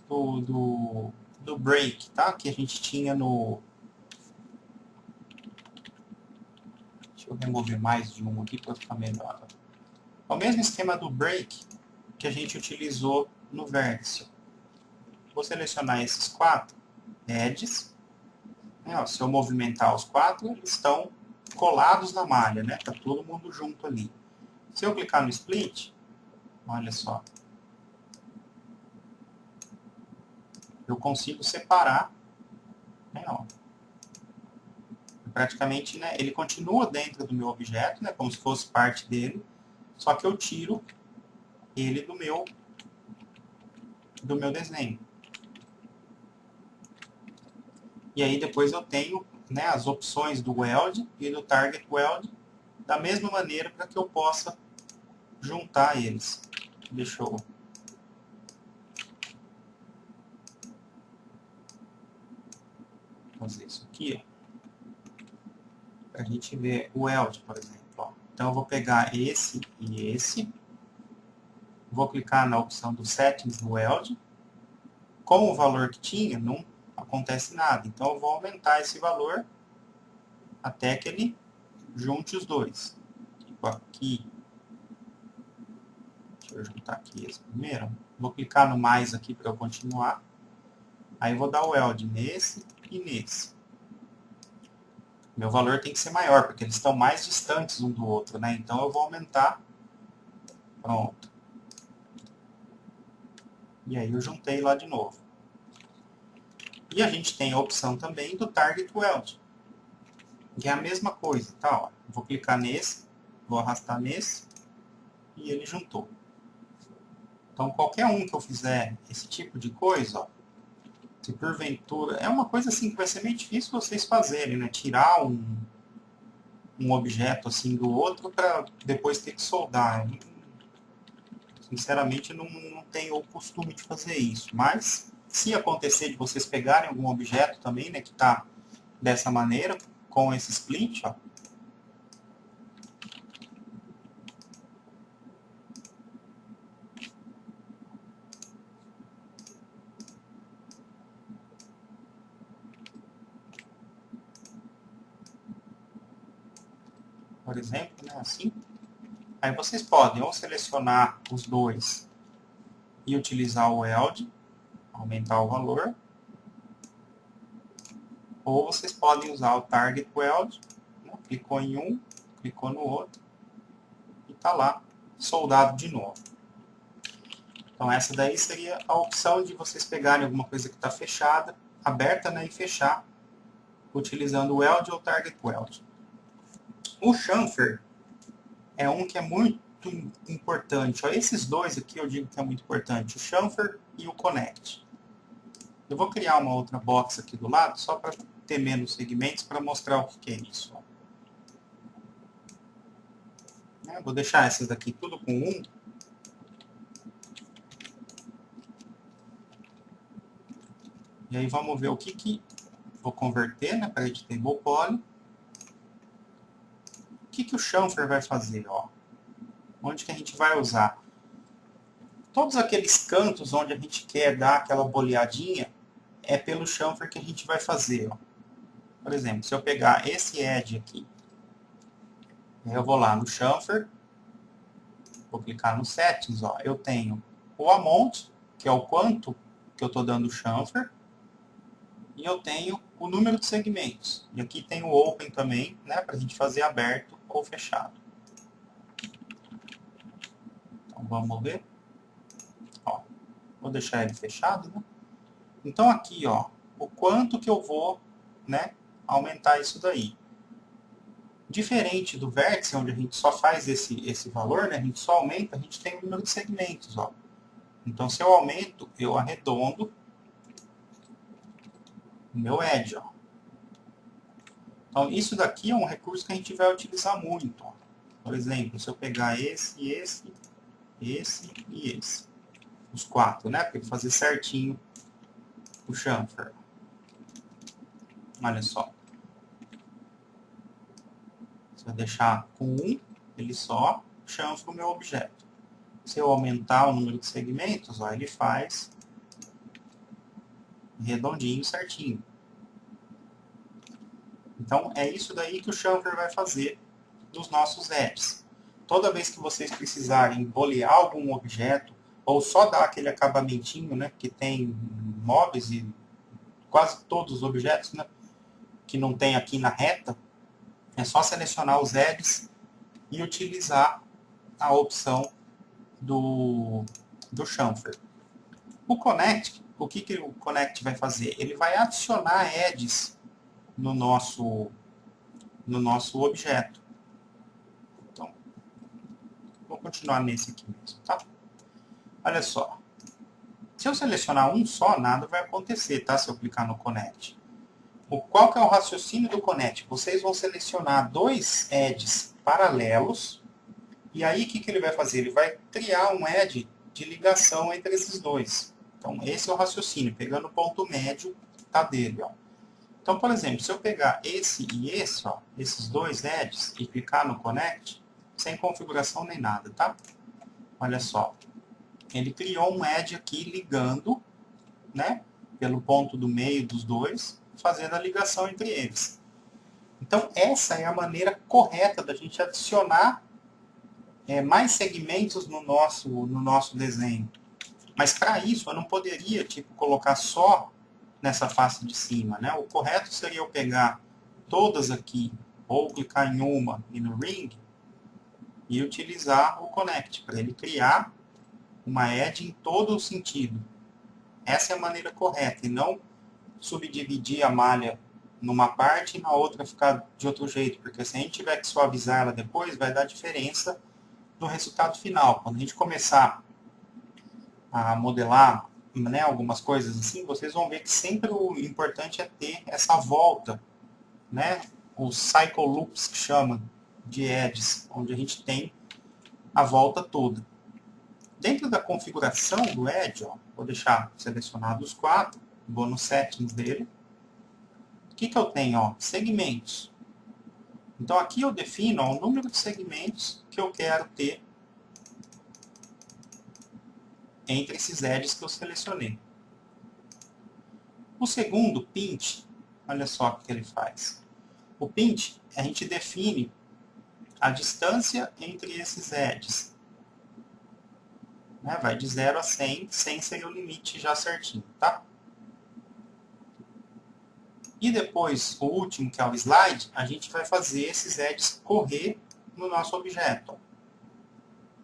S1: do break, tá? Que a gente tinha no... Deixa eu remover mais de um aqui para ficar melhor. É o mesmo esquema do break que a gente utilizou no vértice. Vou selecionar esses 4 edges. Né? Ó, se eu movimentar os 4, eles estão colados na malha, né? Tá todo mundo junto ali. Se eu clicar no split, olha só, eu consigo separar, né? Ó, praticamente, né? Ele continua dentro do meu objeto, né? Como se fosse parte dele, só que eu tiro ele do meu desenho. E aí depois eu tenho, né, as opções do Weld e do Target Weld da mesma maneira para que eu possa juntar eles. Deixa eu fazer isso aqui, para a gente ver o Weld, por exemplo. Ó. Então eu vou pegar esse e esse, vou clicar na opção do Settings do Weld, com o valor que tinha, não acontece nada. Então, eu vou aumentar esse valor até que ele junte os dois. Clico aqui. Deixa eu juntar aqui esse primeiro. Vou clicar no mais aqui para eu continuar. Aí eu vou dar o weld nesse e nesse. Meu valor tem que ser maior, porque eles estão mais distantes um do outro, né? Então eu vou aumentar. Pronto. E aí eu juntei lá de novo. E a gente tem a opção também do Target Weld, que é a mesma coisa, tá? Ó, vou clicar nesse, vou arrastar nesse, e ele juntou. Então, qualquer um que eu fizer esse tipo de coisa, ó, se porventura... É uma coisa assim que vai ser meio difícil vocês fazerem, né? Tirar um objeto assim do outro para depois ter que soldar. Sinceramente, não tenho o costume de fazer isso. Mas, se acontecer de vocês pegarem algum objeto também, né, que está dessa maneira, com esse splint, ó, por exemplo, né, assim, aí vocês podem ou selecionar os dois e utilizar o weld, aumentar o valor, ou vocês podem usar o target weld, né, clicou em um, clicou no outro, e está lá, soldado de novo. Então essa daí seria a opção de vocês pegarem alguma coisa que está fechada, aberta, né, e fechar, utilizando o weld ou target weld. O chamfer é um que é muito importante. Ó, esses dois aqui eu digo que é muito importante, o chamfer e o connect. Eu vou criar uma outra box aqui do lado, só para ter menos segmentos, para mostrar o que é isso. Vou deixar essas daqui tudo com 1. E aí vamos ver o que vou converter, né, para Editable Poly. O que o chamfer vai fazer? Ó? Onde que a gente vai usar? Todos aqueles cantos onde a gente quer dar aquela boleadinha, é pelo chamfer que a gente vai fazer. Ó. Por exemplo, se eu pegar esse edge aqui, eu vou lá no chamfer, vou clicar no settings, ó, eu tenho o amount, que é o quanto que eu estou dando chamfer, e eu tenho o número de segmentos. E aqui tem o open também, né, para a gente fazer aberto ou fechado. Então vamos ver. Ó, vou deixar ele fechado, né? Então aqui, ó, o quanto que eu vou, né, aumentar isso daí. Diferente do vértice, onde a gente só faz esse valor, né, a gente só aumenta, a gente tem o número de segmentos. Ó. Então, se eu aumento, eu arredondo o meu edge. Ó. Então, isso daqui é um recurso que a gente vai utilizar muito. Ó. Por exemplo, se eu pegar esse e esse e esse. Os 4, né? Para ele fazer certinho o chamfer. Olha só. Se eu deixar com 1, ele só chanfra o meu objeto. Se eu aumentar o número de segmentos, ó, ele faz redondinho, certinho. Então, é isso daí que o chamfer vai fazer dos nossos edges. Toda vez que vocês precisarem bolear algum objeto, ou só dar aquele acabamentinho, né, que tem móveis e quase todos os objetos, né, que não tem aqui na reta, é só selecionar os edges e utilizar a opção do chamfer. O connect, o que o connect vai fazer? Ele vai adicionar edges no nosso objeto. Então, vou continuar nesse aqui mesmo, tá? Olha só. Se eu selecionar um só, nada vai acontecer, tá? Se eu clicar no connect. Qual que é o raciocínio do connect? Vocês vão selecionar dois edges paralelos, e aí o que ele vai fazer? Ele vai criar um edge de ligação entre esses dois. Então, esse é o raciocínio, pegando o ponto médio tá, dele. Ó. Então, por exemplo, se eu pegar esse e esse, ó, esses dois edges, e clicar no connect, sem configuração nem nada, tá? Olha só. Ele criou um edge aqui ligando, né, pelo ponto do meio dos dois, fazendo a ligação entre eles. Então, essa é a maneira correta da gente adicionar mais segmentos no nosso desenho. Mas para isso, eu não poderia tipo, colocar só nessa face de cima. Né? O correto seria eu pegar todas aqui, ou clicar em uma e no Ring, e utilizar o Connect, para ele criar uma edge em todo o sentido. Essa é a maneira correta, e não subdividir a malha numa parte e na outra ficar de outro jeito, porque se a gente tiver que suavizar ela depois, vai dar diferença no resultado final. Quando a gente começar a modelar, né, algumas coisas assim, vocês vão ver que sempre o importante é ter essa volta, né, os cycle loops que chamam de edges, onde a gente tem a volta toda. Dentro da configuração do edge, ó, vou deixar selecionados os 4, vou no settings dele. O que eu tenho? Ó, segmentos. Então aqui eu defino ó, o número de segmentos que eu quero ter entre esses edges que eu selecionei. O segundo, Pint, olha só o que ele faz. O Pint, a gente define a distância entre esses edges. Né? Vai de 0 a 100, 100 seria o limite já certinho, tá? E depois, o último, que é o slide, a gente vai fazer esses edges correr no nosso objeto. Ó.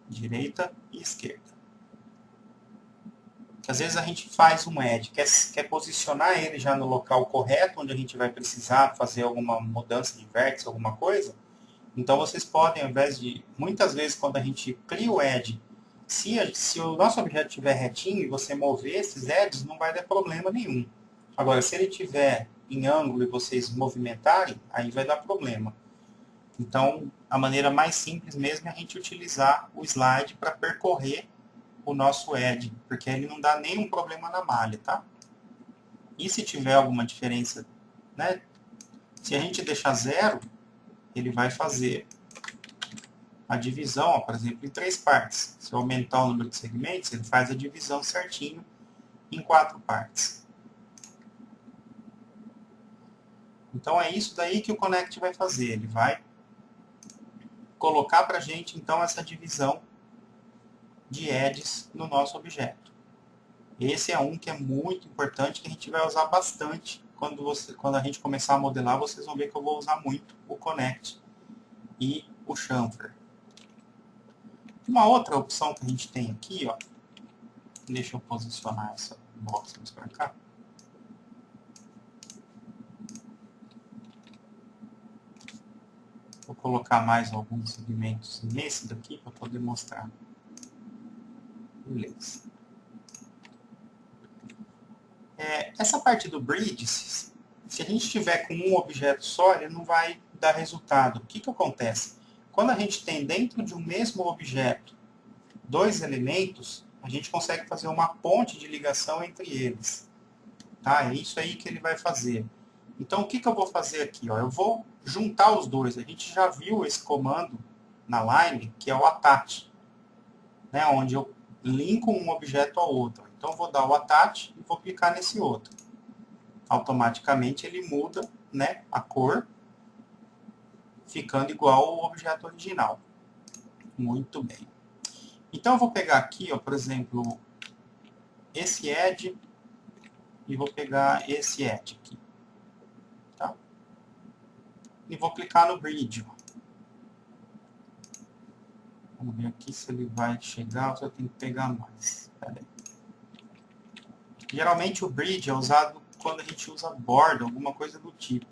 S1: Direita e esquerda. Às vezes a gente faz um edge, quer posicionar ele já no local correto, onde a gente vai precisar fazer alguma mudança de vértice, alguma coisa. Então vocês podem, ao invés de... Muitas vezes quando a gente cria o edge, se o nosso objeto estiver retinho e você mover esses edges, não vai dar problema nenhum. Agora, se ele estiver em ângulo e vocês movimentarem, aí vai dar problema. Então, a maneira mais simples mesmo é a gente utilizar o slide para percorrer o nosso edge, porque ele não dá nenhum problema na malha, tá? E se tiver alguma diferença, né? Se a gente deixar 0, ele vai fazer a divisão, ó, por exemplo, em 3 partes. Se eu aumentar o número de segmentos, ele faz a divisão certinho em 4 partes. Então é isso daí que o Connect vai fazer. Ele vai colocar para a gente, então, essa divisão de edges no nosso objeto. Esse é um que é muito importante, que a gente vai usar bastante. Quando a gente começar a modelar, vocês vão ver que eu vou usar muito o Connect e o Chamfer. Uma outra opção que a gente tem aqui, ó, deixa eu posicionar essa box mais para cá. Vou colocar mais alguns segmentos nesse daqui para poder mostrar. Beleza. Essa parte do bridge, se a gente tiver com um objeto só, ele não vai dar resultado. O que acontece? Quando a gente tem dentro de um mesmo objeto 2 elementos, a gente consegue fazer uma ponte de ligação entre eles. Tá? É isso aí que ele vai fazer. Então, o que eu vou fazer aqui? Ó? Eu vou juntar os dois. A gente já viu esse comando na Line, que é o attach, né? Onde eu linko um objeto ao outro. Então, eu vou dar o attach e vou clicar nesse outro. Automaticamente, ele muda, né, a cor, ficando igual ao objeto original. Muito bem. Então, eu vou pegar aqui, ó, por exemplo, esse edge e vou pegar esse edge aqui. Tá? E vou clicar no bridge. Vamos ver aqui se ele vai chegar ou se eu tenho que pegar mais. Geralmente o bridge é usado quando a gente usa borda, alguma coisa do tipo.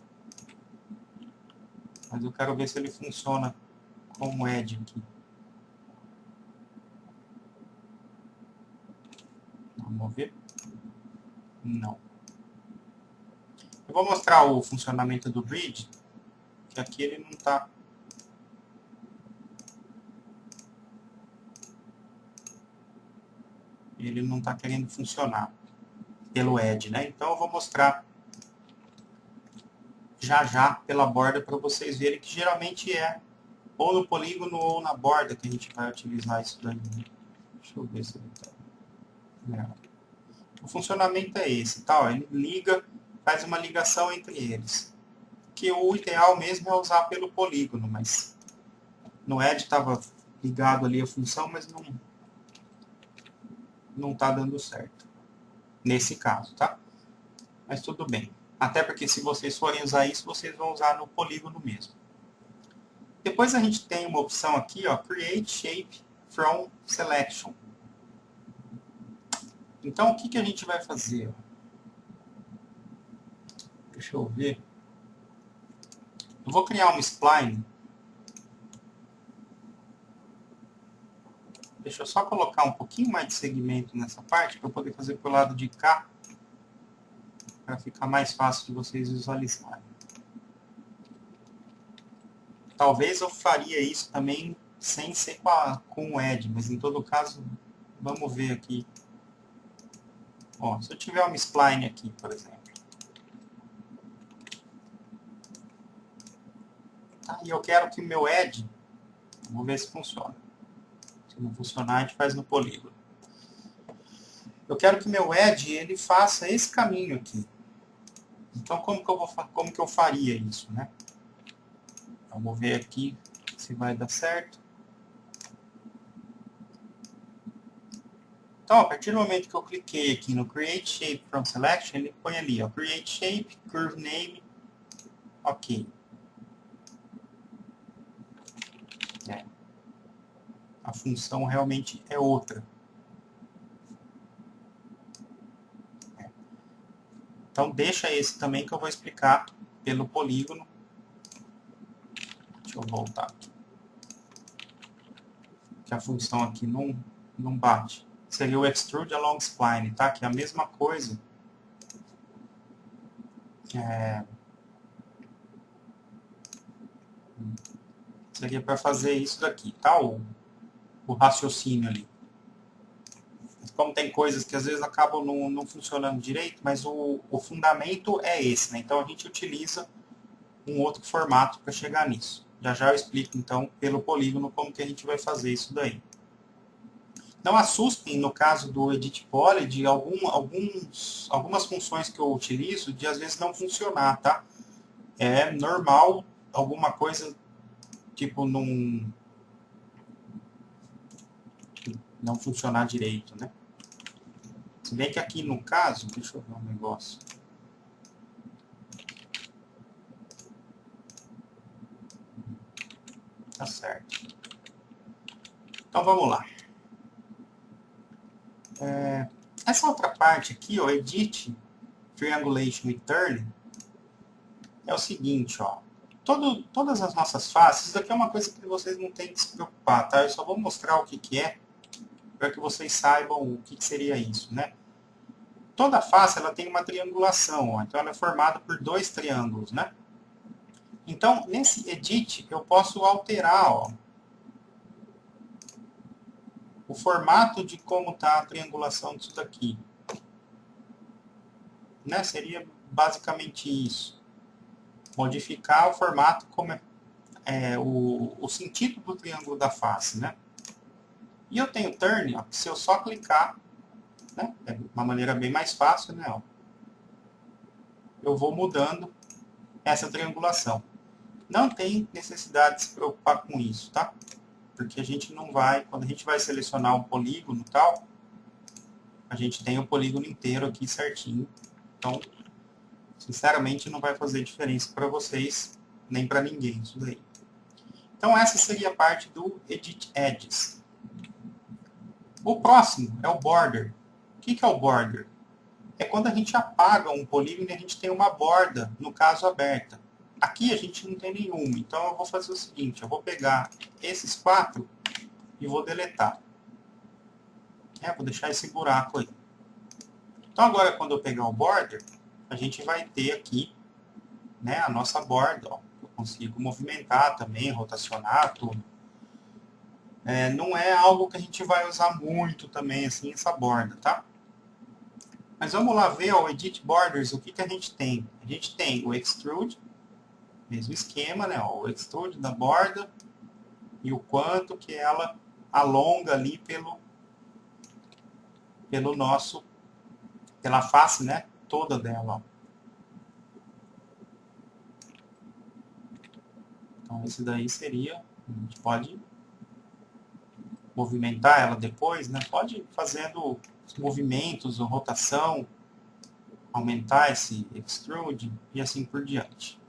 S1: Mas eu quero ver se ele funciona como edge aqui. Vamos ver. Não. Eu vou mostrar o funcionamento do bridge, que aqui ele não está. Ele não está querendo funcionar pelo edge, né? Então eu vou mostrar já pela borda para vocês verem que geralmente é ou no polígono ou na borda que a gente vai utilizar isso daí. Deixa eu ver se ele está. O funcionamento é esse, tá? Ó, ele liga, faz uma ligação entre eles. Que o ideal mesmo é usar pelo polígono, mas no Edge estava ligado ali a função, mas não está dando certo. Nesse caso, tá? Mas tudo bem. Até porque se vocês forem usar isso, vocês vão usar no polígono mesmo. Depois a gente tem uma opção aqui, ó, Create Shape from Selection. Então, o que a gente vai fazer? Deixa eu ver. Eu vou criar uma spline. Deixa eu só colocar um pouquinho mais de segmento nessa parte para eu poder fazer pelo lado de cá, para ficar mais fácil de vocês visualizarem. Talvez eu faria isso também sem ser com o Edge, mas em todo caso, vamos ver aqui. Ó, se eu tiver uma spline aqui, por exemplo. Tá, e eu quero que o meu Edge, vamos ver se funciona. Se não funcionar, a gente faz no polígono. Eu quero que o meu Edge ele faça esse caminho aqui. Então, como que eu faria isso, né? Vamos ver aqui se vai dar certo. Então, a partir do momento que eu cliquei aqui no Create Shape from Selection, ele põe ali, ó, Create Shape, Curve Name, ok. A função realmente é outra. Então, deixa esse também que eu vou explicar pelo polígono. Deixa eu voltar aqui. Que a função aqui não bate. Seria o Extrude Along Spline, tá? Que é a mesma coisa. Seria para fazer isso daqui, tá? O raciocínio ali. Como tem coisas que às vezes acabam não funcionando direito, mas o fundamento é esse, né? Então a gente utiliza um outro formato para chegar nisso. Já já eu explico, então, pelo polígono, como que a gente vai fazer isso daí. Não assustem, no caso do Edit Poly, de algumas funções que eu utilizo, de às vezes não funcionar, tá? É normal alguma coisa, tipo, não funcionar direito, né? Se bem que aqui no caso, deixa eu ver um negócio. Tá certo. Então vamos lá. Essa outra parte aqui, ó, Edit, Triangulation e Turn, é o seguinte, ó. Todas as nossas faces, isso daqui é uma coisa que vocês não têm que se preocupar, tá? Eu só vou mostrar o que é, para que vocês saibam o que seria isso, né? Toda face ela tem uma triangulação, ó, então ela é formada por dois triângulos, né? Então, nesse Edit, eu posso alterar, ó, o formato de como está a triangulação disso daqui. Né? Seria basicamente isso. Modificar o formato como o sentido do triângulo da face. Né? E eu tenho Turn, ó, se eu só clicar, né? É uma maneira bem mais fácil, né? Ó, eu vou mudando essa triangulação. Não tem necessidade de se preocupar com isso, tá? Porque a gente não vai, quando a gente vai selecionar um polígono e tal, a gente tem o polígono inteiro aqui certinho. Então, sinceramente, não vai fazer diferença para vocês, nem para ninguém isso daí. Então, essa seria a parte do Edit Edges. O próximo é o Border. O que é o Border? É quando a gente apaga um polígono e a gente tem uma borda, no caso, aberta. Aqui a gente não tem nenhuma, então eu vou fazer o seguinte, eu vou pegar esses 4 e vou deletar. Vou deixar esse buraco aí. Então agora, quando eu pegar o Border, a gente vai ter aqui, né, a nossa borda. Ó. Eu consigo movimentar também, rotacionar tudo. Não é algo que a gente vai usar muito também, assim, essa borda, tá? Mas vamos lá ver, ó, o Edit Borders, o que a gente tem? A gente tem o Extrude, mesmo esquema, né? Ó, o Extrude da borda e o quanto que ela alonga ali pelo nosso pela face, né, toda dela. Ó. Então, esse daí seria, a gente pode movimentar ela depois, né? Pode ir fazendo os movimentos, a rotação, aumentar esse extrude e assim por diante.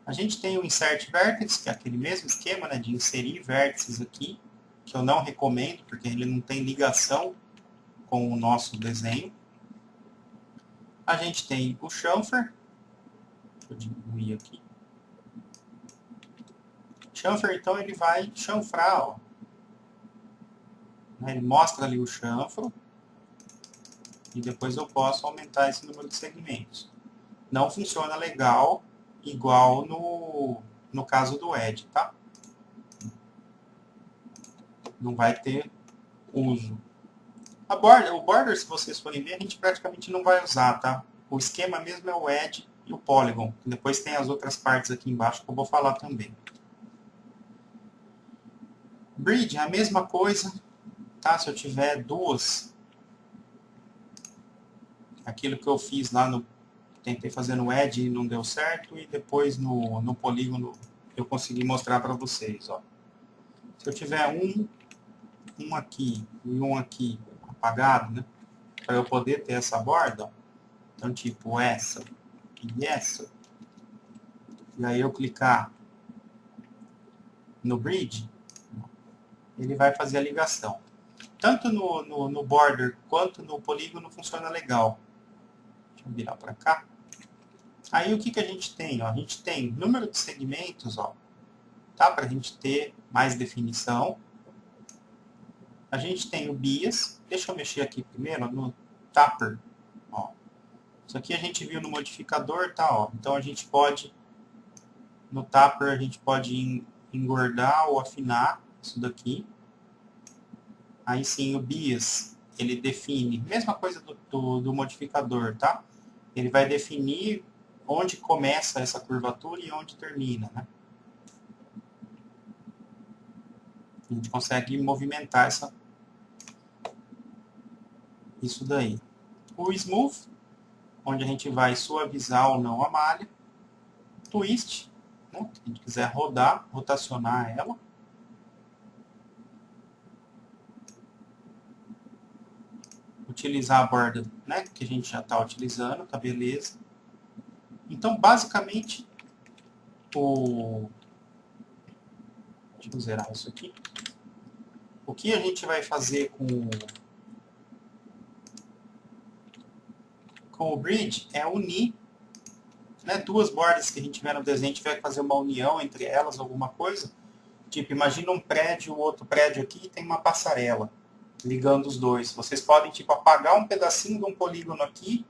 S1: A gente tem o Insert Vertex, que é aquele mesmo esquema, né, de inserir vértices aqui, que eu não recomendo, porque ele não tem ligação com o nosso desenho. A gente tem o chamfer, deixa eu diminuir aqui. O chamfer, então, ele vai chanfrar, ó. Ele mostra ali o chanfro, e depois eu posso aumentar esse número de segmentos. Não funciona legal, igual no caso do Edge, tá? Não vai ter uso. O border, se vocês forem ver, a gente praticamente não vai usar, tá? O esquema mesmo é o Edge e o Polygon. Depois tem as outras partes aqui embaixo que eu vou falar também. Bridge é a mesma coisa, tá? Se eu tiver duas, aquilo que eu fiz lá no... Tentei fazer no Edge e não deu certo, e depois no polígono eu consegui mostrar para vocês, ó. Se eu tiver um aqui e um aqui apagado, né? Para eu poder ter essa borda, ó. Então, tipo, essa e essa. E aí eu clicar no Bridge, ele vai fazer a ligação. Tanto no border quanto no polígono funciona legal. Deixa eu virar para cá. Aí o que, que a gente tem? Ó? A gente tem número de segmentos, ó, tá? Para a gente ter mais definição. A gente tem o bias. Deixa eu mexer aqui primeiro ó, no Tapper. Ó. Isso aqui a gente viu no modificador, tá? Ó. Então a gente pode, no Tapper, a gente pode engordar ou afinar isso daqui. Aí sim o bias, ele define, mesma coisa do modificador, tá? Ele vai definir onde começa essa curvatura e onde termina, né? A gente consegue movimentar isso daí. O smooth, onde a gente vai suavizar ou não a malha. Twist, né? Se a gente quiser rodar, rotacionar ela. Utilizar a borda, né, que a gente já está utilizando, tá beleza. Então, basicamente, deixa eu zerar isso aqui. O que a gente vai fazer com o bridge é unir, né, duas bordas que a gente tiver no desenho, tiver que fazer uma união entre elas, alguma coisa. Tipo, imagina um prédio, o outro prédio aqui, e tem uma passarela ligando os dois. Vocês podem, tipo, apagar um pedacinho de um polígono aqui,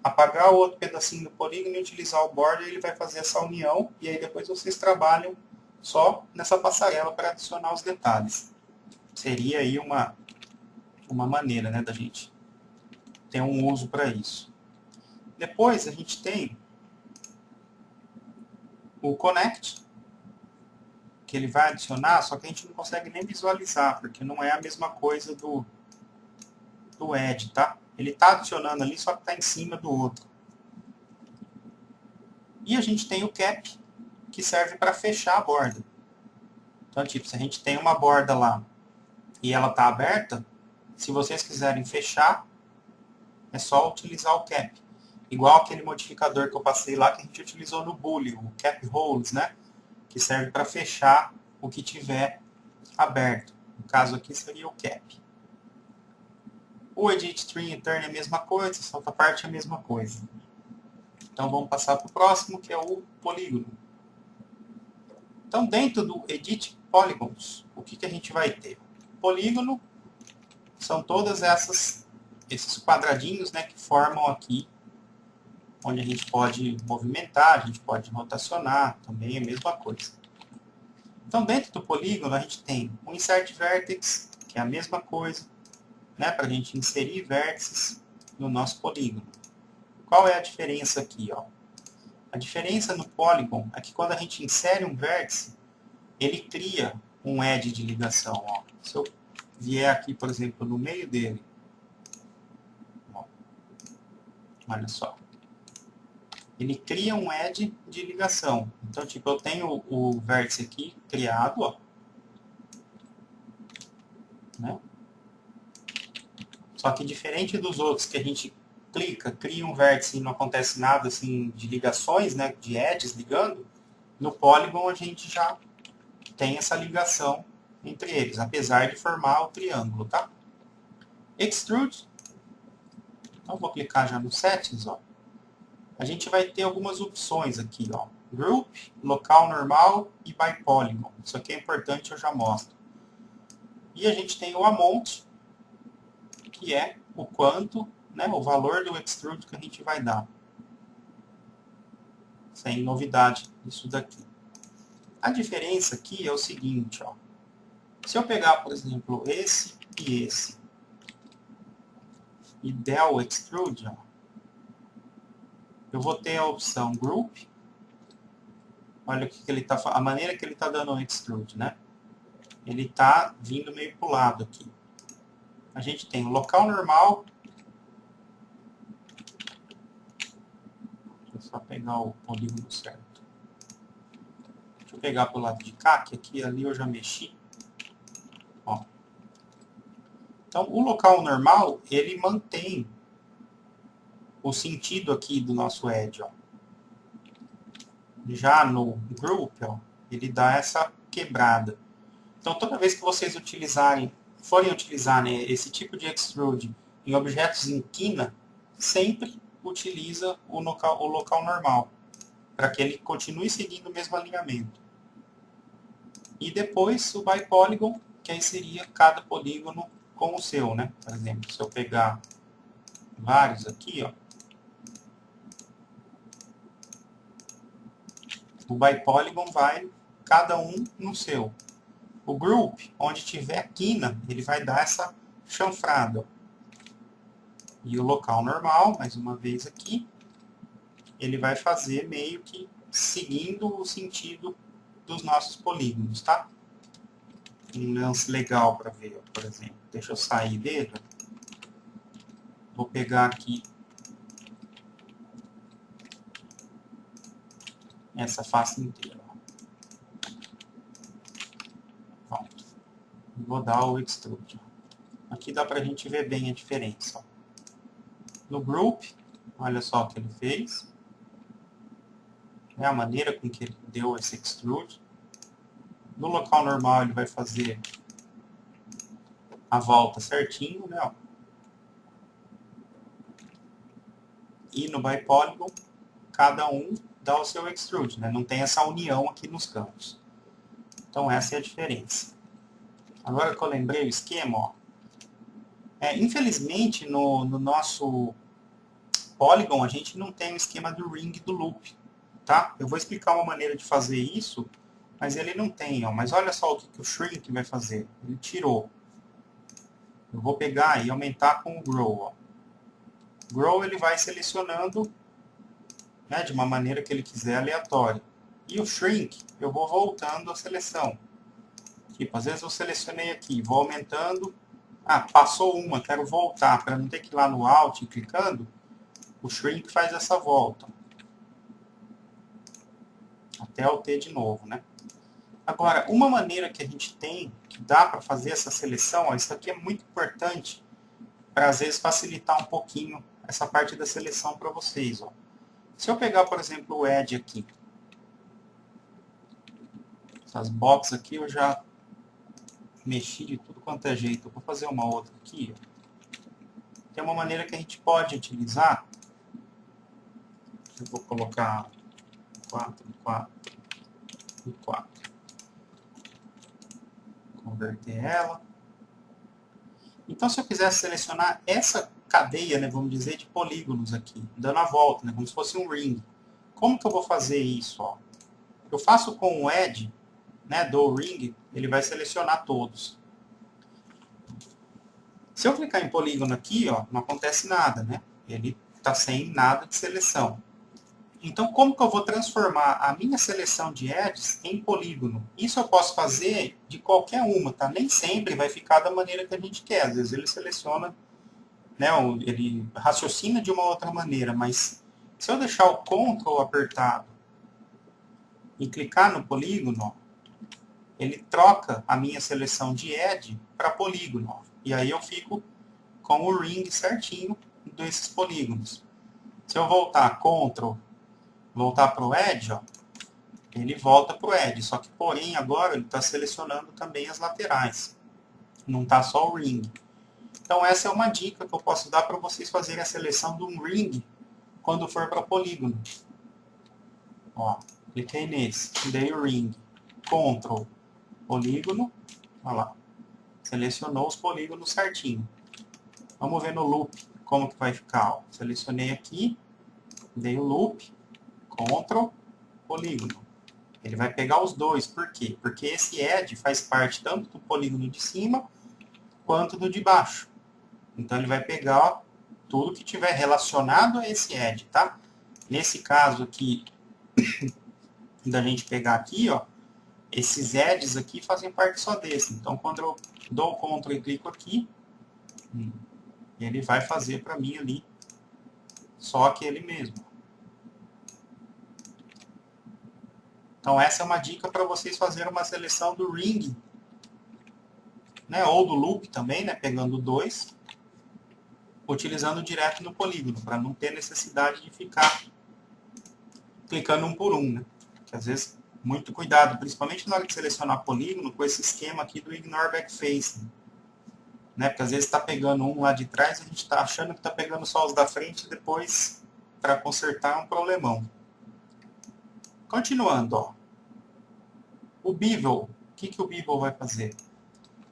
S1: apagar o outro pedacinho do polígono e utilizar o border, ele vai fazer essa união, e aí depois vocês trabalham só nessa passarela para adicionar os detalhes. Seria aí uma maneira, né, da gente ter um uso para isso. Depois a gente tem o Connect, que ele vai adicionar, só que a gente não consegue nem visualizar, porque não é a mesma coisa do Edge, tá? Ele está adicionando ali, só que está em cima do outro. E a gente tem o Cap, que serve para fechar a borda. Então, tipo, se a gente tem uma borda lá e ela está aberta, se vocês quiserem fechar, é só utilizar o Cap. Igual aquele modificador que eu passei lá, que a gente utilizou no Boolean, o Cap Holds, né? Que serve para fechar o que tiver aberto. No caso aqui seria o Cap. O Edit String e Turn é a mesma coisa, essa outra parte é a mesma coisa. Então vamos passar para o próximo, que é o polígono. Então dentro do Edit Polygons, o que a gente vai ter? Polígono são todas esses quadradinhos, né, que formam aqui, onde a gente pode movimentar, a gente pode rotacionar, também é a mesma coisa. Então dentro do polígono a gente tem o Insert Vertex, que é a mesma coisa, né, para a gente inserir vértices no nosso polígono. Qual é a diferença aqui? Ó? A diferença no Polygon é que quando a gente insere um vértice, ele cria um edge de ligação. Ó. Se eu vier aqui, por exemplo, no meio dele Olha só. Ele cria um edge de ligação. Então, tipo, eu tenho o vértice aqui criado, ó. Né? Só que diferente dos outros que a gente clica, cria um vértice e não acontece nada assim de ligações, né, de edges ligando, no Polygon a gente já tem essa ligação entre eles, apesar de formar o triângulo, tá? Extrude. Então vou clicar já no Settings, ó. A gente vai ter algumas opções aqui, ó. Group, local normal e by Polygon. Isso aqui é importante, eu já mostro. E a gente tem o Amount, que é o quanto, né, o valor do extrude que a gente vai dar. Sem novidade isso daqui. A diferença aqui é o seguinte, ó. Se eu pegar, por exemplo, esse e der o extrude, ó, eu vou ter a opção Group. Olha o que ele tá, a maneira que ele está dando o extrude, né? Ele está vindo meio para o lado aqui. A gente tem o local normal. Deixa eu só pegar o polígono certo. Deixa eu pegar para o lado de cá, que aqui ali eu já mexi. Ó. Então, o local normal, ele mantém o sentido aqui do nosso edge, ó. Já no group, ó, ele dá essa quebrada. Então, toda vez que vocês forem utilizar, né, esse tipo de extrude em objetos em quina, sempre utiliza o local normal, para que ele continue seguindo o mesmo alinhamento. E depois o by polygon, que aí seria cada polígono com o seu, né? Por exemplo, se eu pegar vários aqui, ó, o by polygon vai cada um no seu. O group, onde tiver quina, ele vai dar essa chanfrada. E o local normal, mais uma vez aqui, ele vai fazer meio que seguindo o sentido dos nossos polígonos, tá? Um lance legal para ver, por exemplo. Deixa eu sair dele. Vou pegar aqui essa face inteira. Pronto. Vou dar o extrude. Aqui dá para a gente ver bem a diferença. No group, olha só o que ele fez. É a maneira com que ele deu esse extrude. No local normal ele vai fazer a volta certinho, né? E no by polygon, cada um dá o seu extrude, né? Não tem essa união aqui nos cantos. Então essa é a diferença. Agora que eu lembrei o esquema, ó. Infelizmente no nosso Polygon a gente não tem o esquema do ring do loop, tá? Eu vou explicar uma maneira de fazer isso, mas ele não tem, ó. Mas olha só o que o shrink vai fazer. Ele tirou. Eu vou pegar e aumentar com o grow, ó. Grow ele vai selecionando, né, de uma maneira que ele quiser, aleatória. E o shrink, eu vou voltando a seleção. Tipo, às vezes eu selecionei aqui, vou aumentando. Ah, passou uma, quero voltar. Para não ter que ir lá no Alt e clicando, o shrink faz essa volta. Até o T de novo, né? Agora, uma maneira que a gente tem, que dá para fazer essa seleção, ó, isso aqui é muito importante para, às vezes, facilitar um pouquinho essa parte da seleção para vocês. Ó. Se eu pegar, por exemplo, o Edge aqui, essas boxes aqui eu já mexi de tudo quanto é jeito. Eu vou fazer uma outra aqui. Ó. Tem uma maneira que a gente pode utilizar. Eu vou colocar 4, 4 e 4. Converter ela. Então, se eu quisesse selecionar essa cadeia, né, vamos dizer, de polígonos aqui, dando a volta, né, como se fosse um ring. Como que eu vou fazer isso? Ó? Eu faço com o Edge, né, do ring, ele vai selecionar todos. Se eu clicar em polígono aqui, ó, não acontece nada, né? Ele está sem nada de seleção. Então, como que eu vou transformar a minha seleção de edges em polígono? Isso eu posso fazer de qualquer uma, tá? Nem sempre vai ficar da maneira que a gente quer. Às vezes ele seleciona, né, ele raciocina de uma outra maneira, mas se eu deixar o Ctrl apertado e clicar no polígono, ele troca a minha seleção de Edge para polígono. E aí eu fico com o ring certinho desses polígonos. Se eu voltar Ctrl, voltar para o Edge, ó, ele volta para o Edge. Só que, porém, agora ele está selecionando também as laterais. Não está só o ring. Então essa é uma dica que eu posso dar para vocês fazerem a seleção do ring quando for para polígono. Ó, cliquei nesse, dei o ring, Ctrl, polígono, olha lá, selecionou os polígonos certinho. Vamos ver no loop como que vai ficar. Ó. Selecionei aqui, dei o loop, Ctrl, polígono. Ele vai pegar os dois, por quê? Porque esse edge faz parte tanto do polígono de cima quanto do de baixo. Então ele vai pegar ó, tudo que tiver relacionado a esse edge, tá? Nesse caso aqui, da gente pegar aqui, ó, esses edges aqui fazem parte só desse. Então quando eu dou o Ctrl e clico aqui, ele vai fazer para mim ali só aquele mesmo. Então essa é uma dica para vocês fazerem uma seleção do ring, né, ou do loop também, né, pegando dois, utilizando direto no polígono, para não ter necessidade de ficar clicando um por um, né? Que às vezes, muito cuidado, principalmente na hora de selecionar polígono, com esse esquema aqui do Ignore Backfacing. Né? Porque às vezes está pegando um lá de trás, a gente está achando que está pegando só os da frente, e depois, para consertar, é um problemão. Continuando, ó. O Bevel, o que o Bevel vai fazer?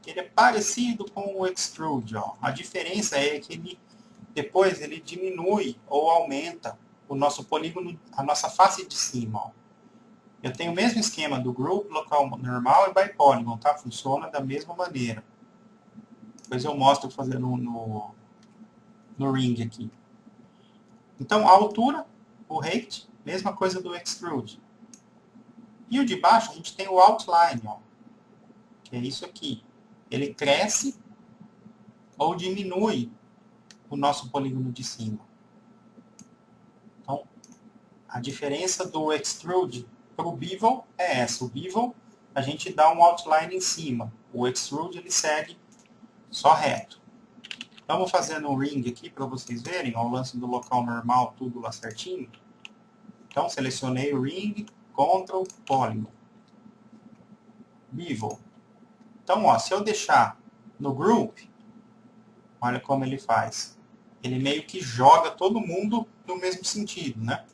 S1: Ele é parecido com o Extrude, ó. A diferença é que ele, depois ele diminui ou aumenta o nosso polígono, a nossa face de cima, ó. Eu tenho o mesmo esquema do Group, local normal e Bipolygon, tá? Funciona da mesma maneira. Depois eu mostro fazendo no ring aqui. Então, a altura, o rate, mesma coisa do Extrude. E o de baixo, a gente tem o Outline, ó, que é isso aqui. Ele cresce ou diminui o nosso polígono de cima. Então, a diferença do Extrude para o Bevel é essa. O Bevel, a gente dá um outline em cima. O Extrude, ele segue só reto. Vamos fazer no ring aqui para vocês verem, ó, o lance do local normal, tudo lá certinho. Então, selecionei o ring, Ctrl, Polygon. Bevel. Então, ó, se eu deixar no Group, olha como ele faz. Ele meio que joga todo mundo no mesmo sentido, né?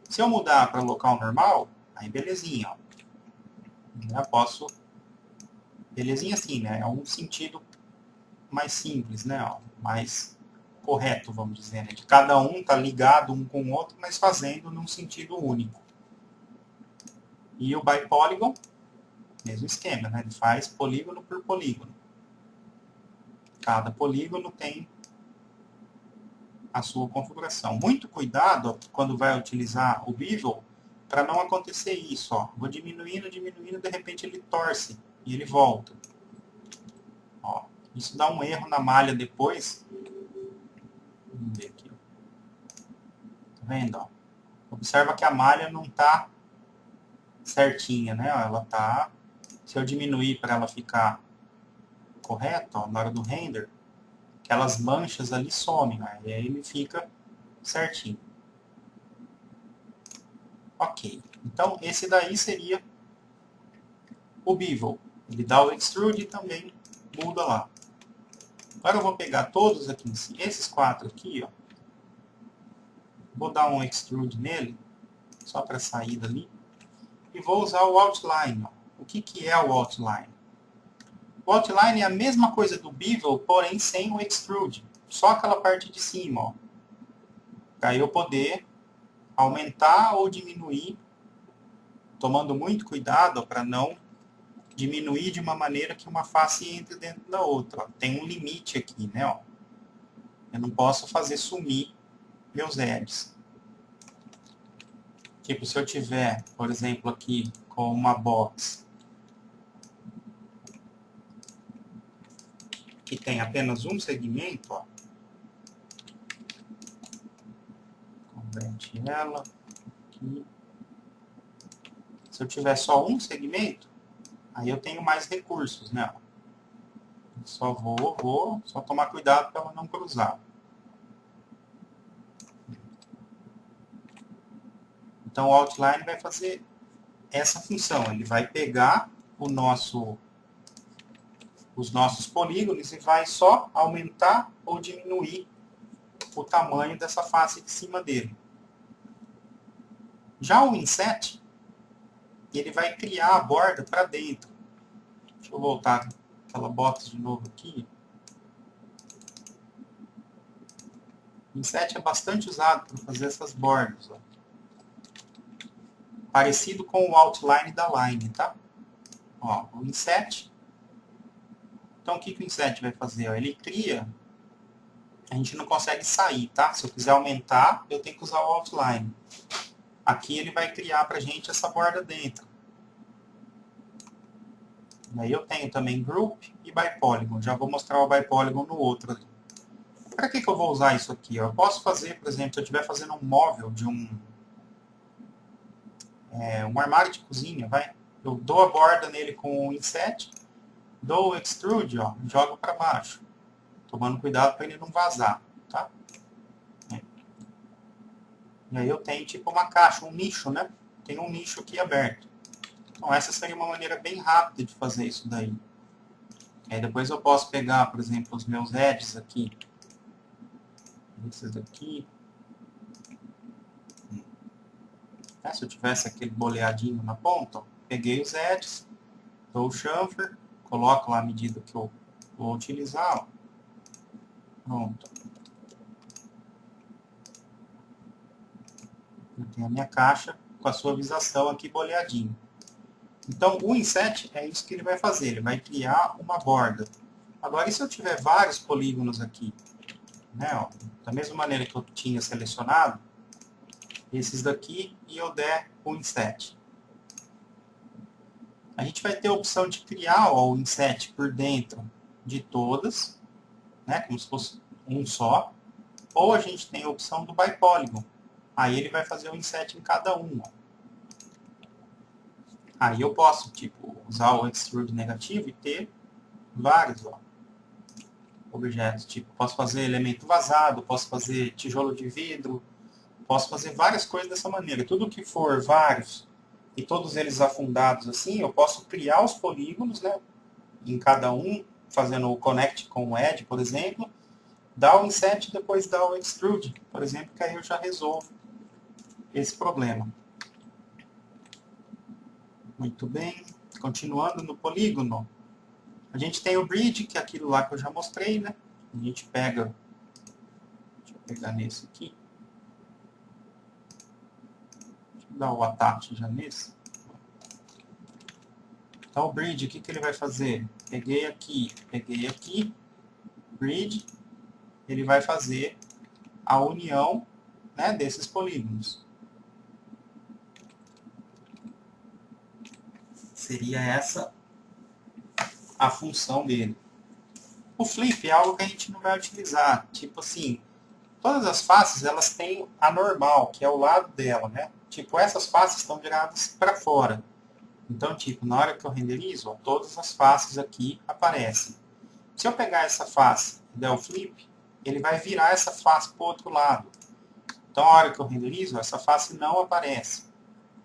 S1: Se eu mudar para local normal, aí belezinha, ó. Já posso... Belezinha assim, né? É um sentido mais simples, né? Ó, mais correto, vamos dizer, né? De cada um tá ligado um com o outro, mas fazendo num sentido único. E o Bipolygon, mesmo esquema, né? Ele faz polígono por polígono. Cada polígono tem a sua configuração. Muito cuidado ó, quando vai utilizar o Bevel para não acontecer isso. Ó. Vou diminuindo, diminuindo, de repente ele torce e ele volta. Ó, isso dá um erro na malha depois. Vamos ver aqui. Tá vendo? Ó? Observa que a malha não está certinha, né? Ela tá. Se eu diminuir para ela ficar correta, ó, na hora do render, aquelas manchas ali somem, né? E aí ele fica certinho. Ok. Então, esse daí seria o Bevel. Ele dá o Extrude e também muda lá. Agora eu vou pegar todos aqui, esses quatro aqui, ó. Vou dar um Extrude nele, só para sair dali. E vou usar o Outline. Ó. O que é o Outline? O Outline é a mesma coisa do Bevel, porém sem o Extrude. Só aquela parte de cima, ó. Para eu poder aumentar ou diminuir, tomando muito cuidado para não diminuir de uma maneira que uma face entre dentro da outra. Ó. Tem um limite aqui, né? Ó. Eu não posso fazer sumir meus edges. Tipo, se eu tiver, por exemplo, aqui com uma box que tem apenas um segmento, ó, Converte ela aqui. Se eu tiver só um segmento, aí eu tenho mais recursos nela. Só só tomar cuidado para ela não cruzar. Então o outline vai fazer essa função. Ele vai pegar os nossos polígonos e vai só aumentar ou diminuir o tamanho dessa face de cima dele. Já o inset, ele vai criar a borda para dentro. Deixa eu voltar aquela box de novo aqui. O inset é bastante usado para fazer essas bordas. Ó. Parecido com o outline da line, tá? Ó, o inset. Então, o que o inset vai fazer? Ó, ele cria... A gente não consegue sair, tá? Se eu quiser aumentar, eu tenho que usar o outline. Aqui ele vai criar para a gente essa borda dentro. E aí eu tenho também Group e Bipolygon. Já vou mostrar o Bipolygon no outro ali. Para que eu vou usar isso aqui? Eu posso fazer, por exemplo, se eu estiver fazendo um móvel de um armário de cozinha, vai? Eu dou a borda nele com o inset, dou o extrude, ó, jogo para baixo. Tomando cuidado para ele não vazar, tá? E aí eu tenho tipo uma caixa, um nicho, né? Tem um nicho aqui aberto. Então essa seria uma maneira bem rápida de fazer isso daí. Aí depois eu posso pegar, por exemplo, os meus edges aqui. Esses daqui. Se eu tivesse aquele boleadinho na ponta, ó, peguei os edges, dou o chamfer, coloco lá a medida que eu vou utilizar. Ó. Pronto. Eu tenho a minha caixa com a suavização aqui boleadinho. Então, o inset é isso que ele vai fazer. Ele vai criar uma borda. Agora, e se eu tiver vários polígonos aqui? Né, ó, da mesma maneira que eu tinha selecionado, esses daqui, e eu der o inset. A gente vai ter a opção de criar ó, o inset por dentro de todas, né, como se fosse um só. Ou a gente tem a opção do Bipolygon. Aí ele vai fazer o inset em cada um. Ó. Aí eu posso, tipo, usar o extrude negativo e ter vários ó, objetos. Tipo, posso fazer elemento vazado, posso fazer tijolo de vidro, posso fazer várias coisas dessa maneira. Tudo que for vários e todos eles afundados assim, eu posso criar os polígonos, né, em cada um, fazendo o connect com o edge, por exemplo, dar o inset e depois dar o extrude, por exemplo, que aí eu já resolvo esse problema. Muito bem. Continuando no polígono, a gente tem o bridge, que é aquilo lá que eu já mostrei, né? A gente pega... Deixa eu pegar nesse aqui. Deixa eu dar o attach já nesse. Então, o bridge, o que ele vai fazer? Peguei aqui, bridge, ele vai fazer a união, né, desses polígonos. Seria essa a função dele. O flip é algo que a gente não vai utilizar. Tipo assim, todas as faces elas têm a normal, que é o lado dela, né? Tipo, essas faces estão viradas para fora. Então, tipo, na hora que eu renderizo, ó, todas as faces aqui aparecem. Se eu pegar essa face e der o flip, ele vai virar essa face para o outro lado. Então, na hora que eu renderizo, essa face não aparece.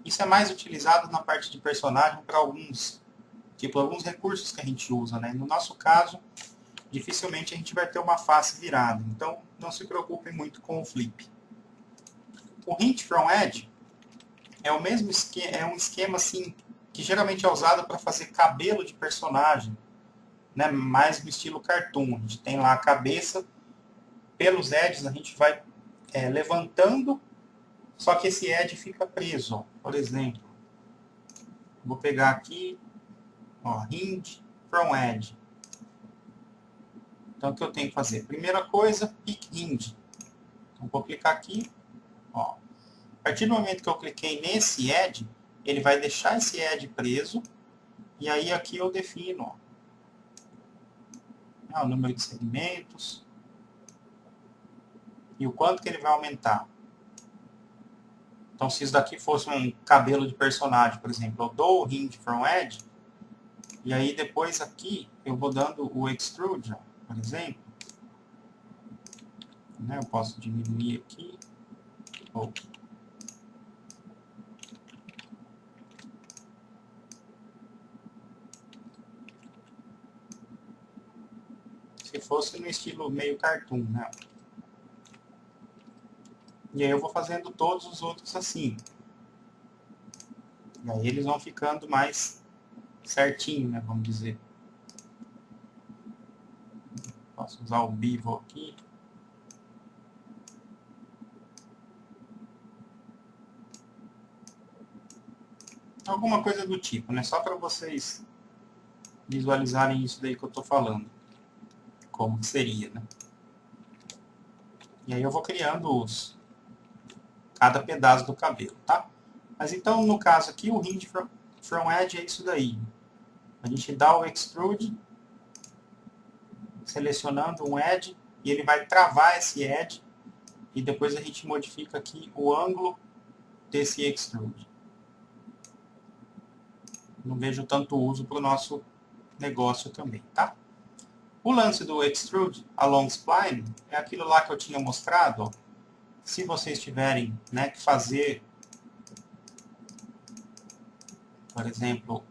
S1: Isso é mais utilizado na parte de personagem para alguns recursos que a gente usa, né? No nosso caso, dificilmente a gente vai ter uma face virada. Então, não se preocupem muito com o flip. O hint from edge é o mesmo esquema, é um esquema assim que geralmente é usado para fazer cabelo de personagem, né? Mais no estilo cartoon. A gente tem lá a cabeça, pelos edges a gente vai levantando, só que esse edge fica preso. Ó. Por exemplo, vou pegar aqui, ó, hint from edge. Então, o que eu tenho que fazer? Primeira coisa, pick hinge. Então, vou clicar aqui. Ó. A partir do momento que eu cliquei nesse edge, ele vai deixar esse edge preso. E aí aqui eu defino ó, o número de segmentos. E o quanto que ele vai aumentar. Então, se isso daqui fosse um cabelo de personagem, por exemplo, eu dou o Hide from Edge, e aí depois aqui eu vou dando o Extrude, ó, por exemplo. Né, eu posso diminuir aqui. Ou se fosse no estilo meio cartoon, né? E aí eu vou fazendo todos os outros assim. E aí eles vão ficando mais certinho, né? Vamos dizer. Posso usar o Bevel aqui. Alguma coisa do tipo, né? Só para vocês visualizarem isso daí que eu estou falando. Como que seria, né? E aí eu vou criando cada pedaço do cabelo, tá? Mas então, no caso aqui, o Hide from Edge é isso daí. A gente dá o Extrude, selecionando um Edge, e ele vai travar esse Edge, e depois a gente modifica aqui o ângulo desse Extrude. Não vejo tanto uso para o nosso negócio também, tá? O lance do Extrude Along Spline é aquilo lá que eu tinha mostrado, ó. Se vocês tiverem, né, que fazer, por exemplo,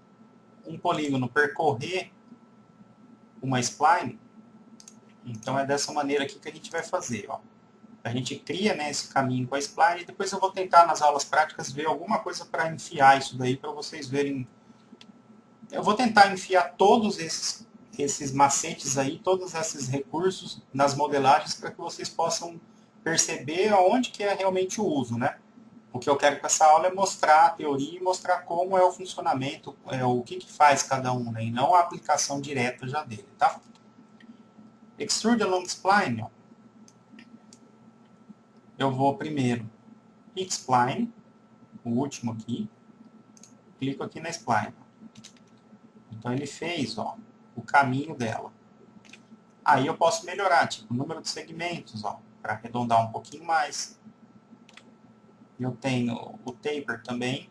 S1: um polígono percorrer uma spline, então é dessa maneira aqui que a gente vai fazer, ó. A gente cria, né, esse caminho com a spline e depois eu vou tentar nas aulas práticas ver alguma coisa para enfiar isso daí para vocês verem. Eu vou tentar enfiar todos esses macetes aí, todos esses recursos nas modelagens para que vocês possam perceber aonde que é realmente o uso, né? O que eu quero com essa aula é mostrar a teoria e mostrar como é o funcionamento, o que faz cada um, né? E não a aplicação direta já dele, tá? Extrude Along Spline, ó. Eu vou primeiro Pick Spline, o último aqui, clico aqui na Spline. Então ele fez, ó, o caminho dela. Aí eu posso melhorar, tipo, o número de segmentos, ó, para arredondar um pouquinho mais. Eu tenho o taper também.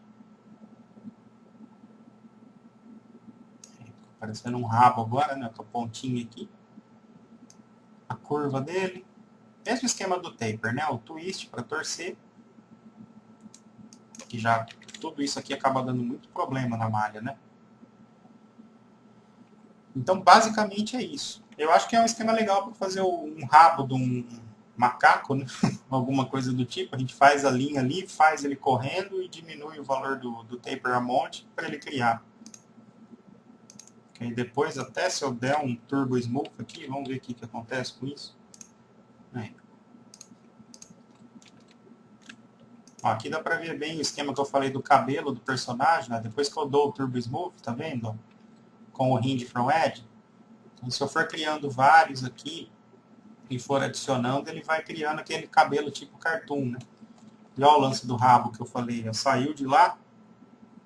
S1: Parecendo um rabo agora, né, com a pontinha aqui. A curva dele. Mesmo esquema do taper, né, o twist para torcer. Que já tudo isso aqui acaba dando muito problema na malha, né. Então, basicamente é isso. Eu acho que é um esquema legal para fazer um rabo de um macaco, né? Alguma coisa do tipo. A gente faz a linha ali, faz ele correndo e diminui o valor do taper amount para ele criar. E depois, até se eu der um turbo smooth aqui, vamos ver o que acontece com isso. Ó, aqui dá para ver bem o esquema que eu falei do cabelo do personagem, né? Depois que eu dou o turbo smooth, tá vendo? Com o Hide from Edge. Então, se eu for criando vários aqui e for adicionando, ele vai criando aquele cabelo tipo cartoon, né? E olha o lance do rabo que eu falei, ó, saiu de lá,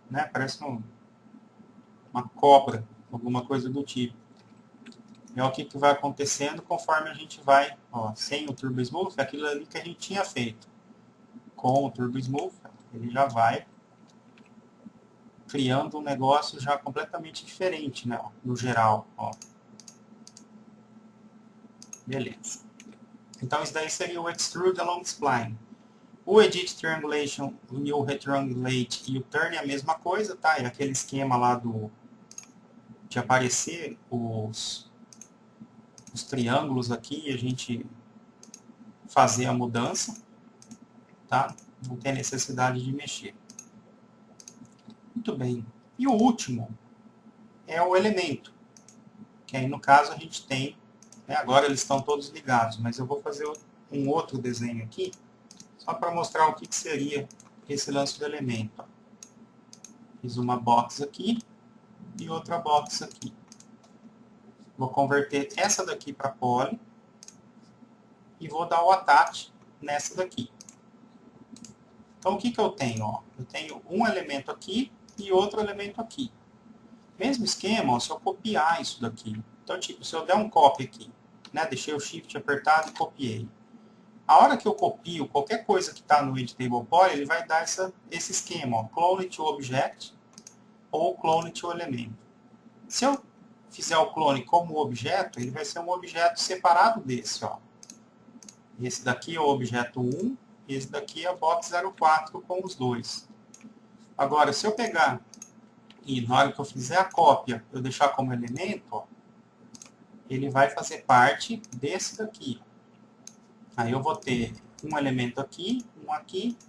S1: né? Parece uma cobra, alguma coisa do tipo. E olha o que vai acontecendo conforme a gente vai, ó, sem o Turbo Smooth, aquilo ali que a gente tinha feito. Com o Turbo Smooth, ele já vai criando um negócio já completamente diferente, né? Ó, no geral, ó. Beleza. Então, isso daí seria o Extrude Along Spline. O Edit Triangulation, o Retriangulate e o Turn é a mesma coisa, tá? É aquele esquema lá de aparecer os triângulos aqui e a gente fazer a mudança, tá? Não tem necessidade de mexer. Muito bem. E o último é o elemento, que aí no caso a gente tem, né, agora eles estão todos ligados, mas eu vou fazer um outro desenho aqui, só para mostrar o que seria esse lance do elemento. Fiz uma box aqui e outra box aqui. Vou converter essa daqui para poly e vou dar o attach nessa daqui. Então, o que eu tenho? Ó? Eu tenho um elemento aqui e outro elemento aqui. Mesmo esquema, ó, se eu copiar isso daqui. Então, tipo, se eu der um copy aqui, né, deixei o shift apertado e copiei. A hora que eu copio qualquer coisa que está no Editable Poly, ele vai dar esse esquema, ó, clone to object ou clone to element. Se eu fizer o clone como objeto, ele vai ser um objeto separado desse. Ó. Esse daqui é o objeto 1, e esse daqui é a box 04 com os dois. Agora, se eu pegar e na hora que eu fizer a cópia, eu deixar como elemento, ó, ele vai fazer parte desse daqui. Aí eu vou ter um elemento aqui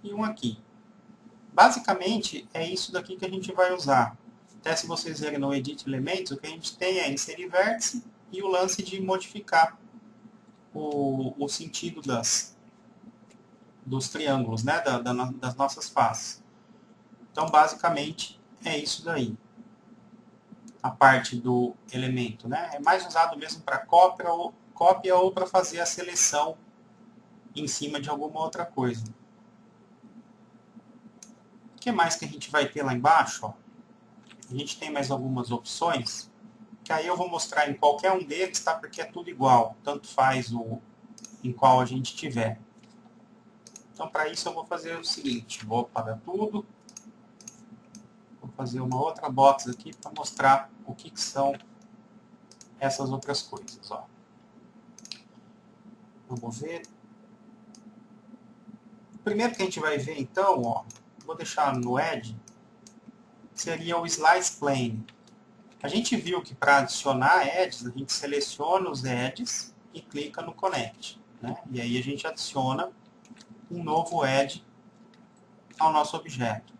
S1: e um aqui. Basicamente, é isso daqui que a gente vai usar. Até se vocês verem no Edit Elementos, o que a gente tem é inserir vértice e o lance de modificar o sentido dos triângulos, né? Das nossas faces. Então, basicamente, é isso daí. A parte do elemento, né? É mais usado mesmo para cópia ou para fazer a seleção em cima de alguma outra coisa. O que mais que a gente vai ter lá embaixo? Ó? A gente tem mais algumas opções, que aí eu vou mostrar em qualquer um deles, tá? Porque é tudo igual, tanto faz em qual a gente tiver. Então, para isso, eu vou fazer o seguinte, vou apagar tudo, vou fazer uma outra box aqui para mostrar o que são essas outras coisas. Ó. Vamos ver. O primeiro que a gente vai ver, então, ó, vou deixar no Edge, seria o Slice Plane. A gente viu que para adicionar edges, a gente seleciona os edges e clica no Connect. Né? E aí a gente adiciona um novo edge ao nosso objeto.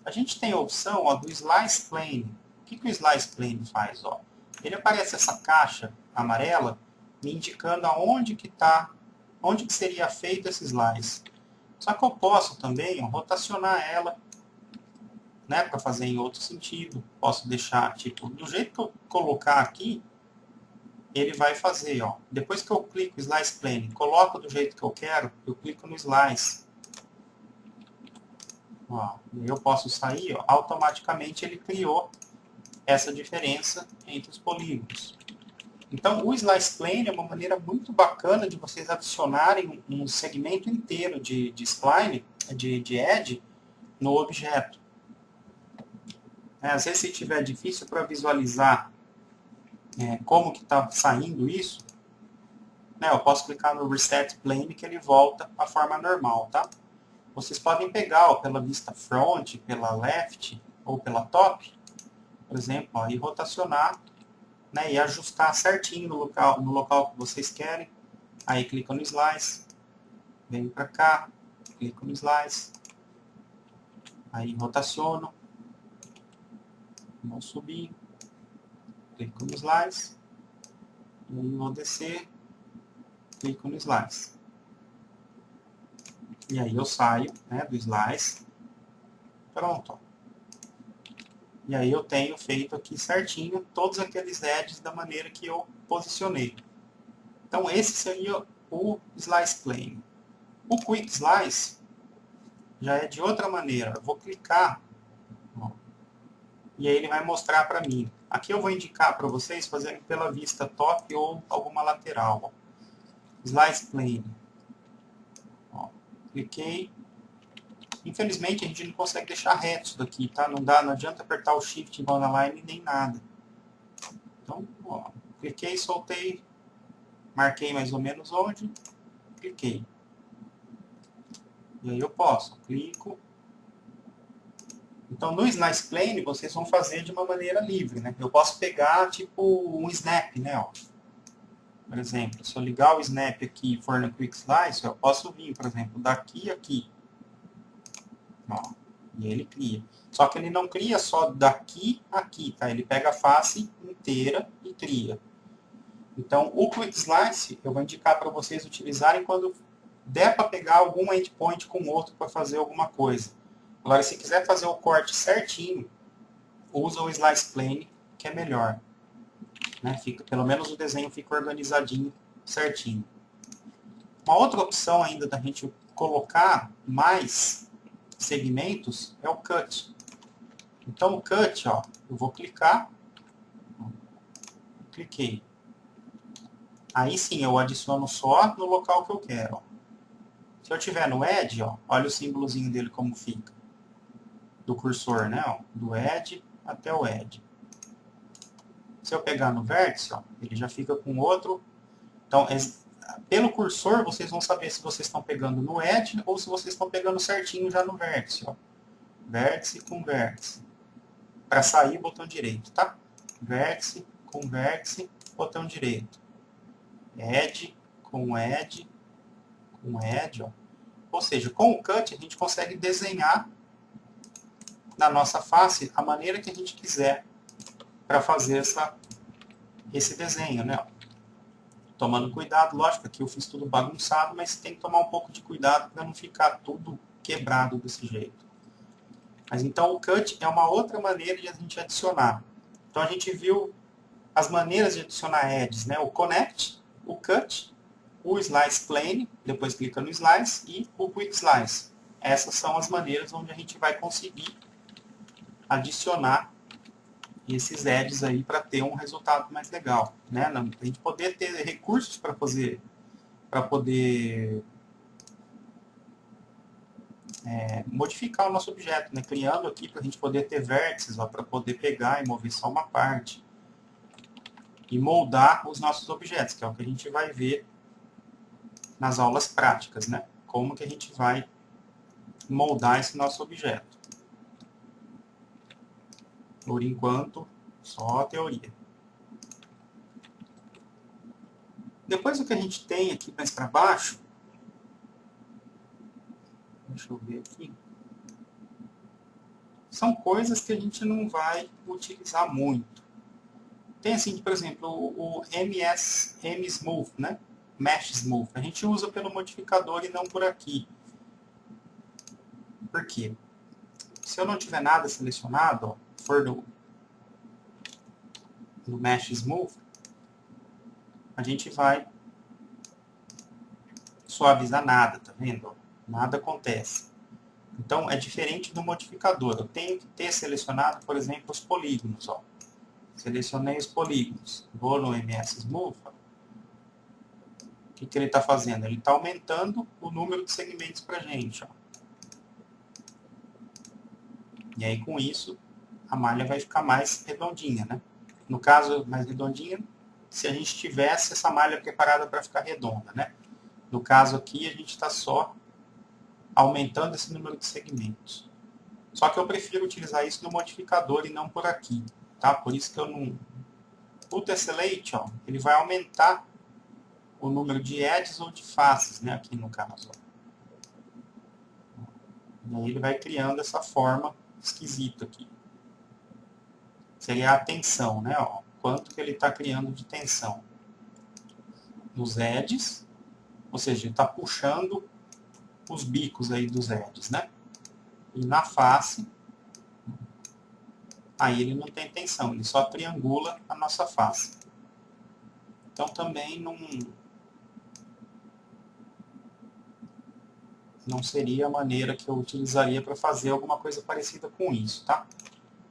S1: A gente tem a opção ó, do Slice Plane. O que o Slice Plane faz? Ó? Ele aparece essa caixa amarela me indicando aonde que seria feito esse slice. Só que eu posso também ó, rotacionar ela, né, para fazer em outro sentido. Posso deixar, tipo, do jeito que eu colocar aqui, ele vai fazer, ó. Depois que eu clico Slice Plane, coloco do jeito que eu quero, eu clico no Slice. Ó, e eu posso sair, ó, automaticamente ele criou essa diferença entre os polígonos. Então, o Slice Plane é uma maneira muito bacana de vocês adicionarem um segmento inteiro de spline, de edge, no objeto. Às vezes, se tiver difícil para visualizar como que está saindo isso, né, eu posso clicar no Reset Plane que ele volta à forma normal, tá? Vocês podem pegar ó, pela vista front, pela left ou pela top, por exemplo, ó, e rotacionar, né, e ajustar certinho no local que vocês querem. Aí clica no Slice, vem para cá, clico no Slice, aí rotaciono, vou subir, clico no Slice, e aí vou descer, clico no Slice. E aí eu saio né, do Slice, pronto. E aí eu tenho feito aqui certinho todos aqueles edges da maneira que eu posicionei. Então esse seria o Slice Plane. O Quick Slice já é de outra maneira. Eu vou clicar ó, e aí ele vai mostrar para mim. Aqui eu vou indicar para vocês fazerem pela vista top ou alguma lateral. Ó. Slice Plane. Ó, cliquei. Infelizmente a gente não consegue deixar reto isso daqui, tá? Não adianta apertar o Shift igual na Line nem nada. Então, ó, cliquei, soltei, marquei mais ou menos onde, cliquei. E aí eu posso, clico. Então no Slice Plane vocês vão fazer de uma maneira livre, né? Eu posso pegar tipo um snap, né? Ó. Por exemplo, se eu ligar o snap aqui e for no Quick Slice, eu posso vir, por exemplo, daqui a aqui. Ó, e ele cria. Só que ele não cria só daqui a aqui, tá? Ele pega a face inteira e cria. Então, o Quick Slice eu vou indicar para vocês utilizarem quando der para pegar algum endpoint com outro para fazer alguma coisa. Agora, se quiser fazer o corte certinho, usa o Slice Plane, que é melhor. Né? Pelo menos o desenho fica organizadinho, certinho. Uma outra opção ainda da gente colocar mais segmentos é o Cut. Então, o Cut, ó, eu vou clicar, cliquei. Aí sim, eu adiciono só no local que eu quero. Ó. Se eu tiver no Edge, ó, olha o símbolozinho dele como fica. Do cursor, né? Ó, do Edge até o Edge. Se eu pegar no vértice, ó, ele já fica com outro. Então, pelo cursor, vocês vão saber se vocês estão pegando no Edge ou se vocês estão pegando certinho já no vértice. Ó. Vértice com vértice. Para sair, botão direito, tá? Vértice com vértice, botão direito. Edge com Edge com Edge. Ó. Ou seja, com o Cut, a gente consegue desenhar na nossa face a maneira que a gente quiser para fazer esse desenho, né? Tomando cuidado, lógico, aqui eu fiz tudo bagunçado, mas tem que tomar um pouco de cuidado para não ficar tudo quebrado desse jeito. Mas então o Cut é uma outra maneira de a gente adicionar. Então a gente viu as maneiras de adicionar edges, né? O Connect, o Cut, o Slice Plane, depois clica no Slice, e o Quick Slice. Essas são as maneiras onde a gente vai conseguir adicionar esses edges aí para ter um resultado mais legal, né? A gente poder ter recursos para poder modificar o nosso objeto, né? Criando aqui para a gente poder ter vértices, para poder pegar e mover só uma parte e moldar os nossos objetos, que é o que a gente vai ver nas aulas práticas, né? Como que a gente vai moldar esse nosso objeto. Por enquanto, só a teoria. Depois o que a gente tem aqui mais para baixo, deixa eu ver aqui, são coisas que a gente não vai utilizar muito. Tem assim, por exemplo, o M-Smooth, né? Mesh Smooth. A gente usa pelo modificador e não por aqui. Por quê? Se eu não tiver nada selecionado, ó, for do Mesh Smooth, a gente vai suavizar nada, tá vendo? Nada acontece. Então, é diferente do modificador. Eu tenho que ter selecionado, por exemplo, os polígonos. Ó. Selecionei os polígonos. Vou no MS Smooth. O que ele está fazendo? Ele está aumentando o número de segmentos para a gente. Ó. E aí, com isso, a malha vai ficar mais redondinha, né? No caso, mais redondinha, se a gente tivesse essa malha preparada para ficar redonda, né? No caso aqui, a gente está só aumentando esse número de segmentos. Só que eu prefiro utilizar isso no modificador e não por aqui, tá? Por isso que eu não... O Tessellate, ó, ele vai aumentar o número de edges ou de faces, né? Aqui no caso. Ó. E aí ele vai criando essa forma esquisita aqui. Seria a tensão, né? Ó, quanto que ele está criando de tensão. Nos edges, ou seja, ele está puxando os bicos aí dos edges, né? E na face, aí ele não tem tensão, ele só triangula a nossa face. Então também não seria a maneira que eu utilizaria para fazer alguma coisa parecida com isso, tá?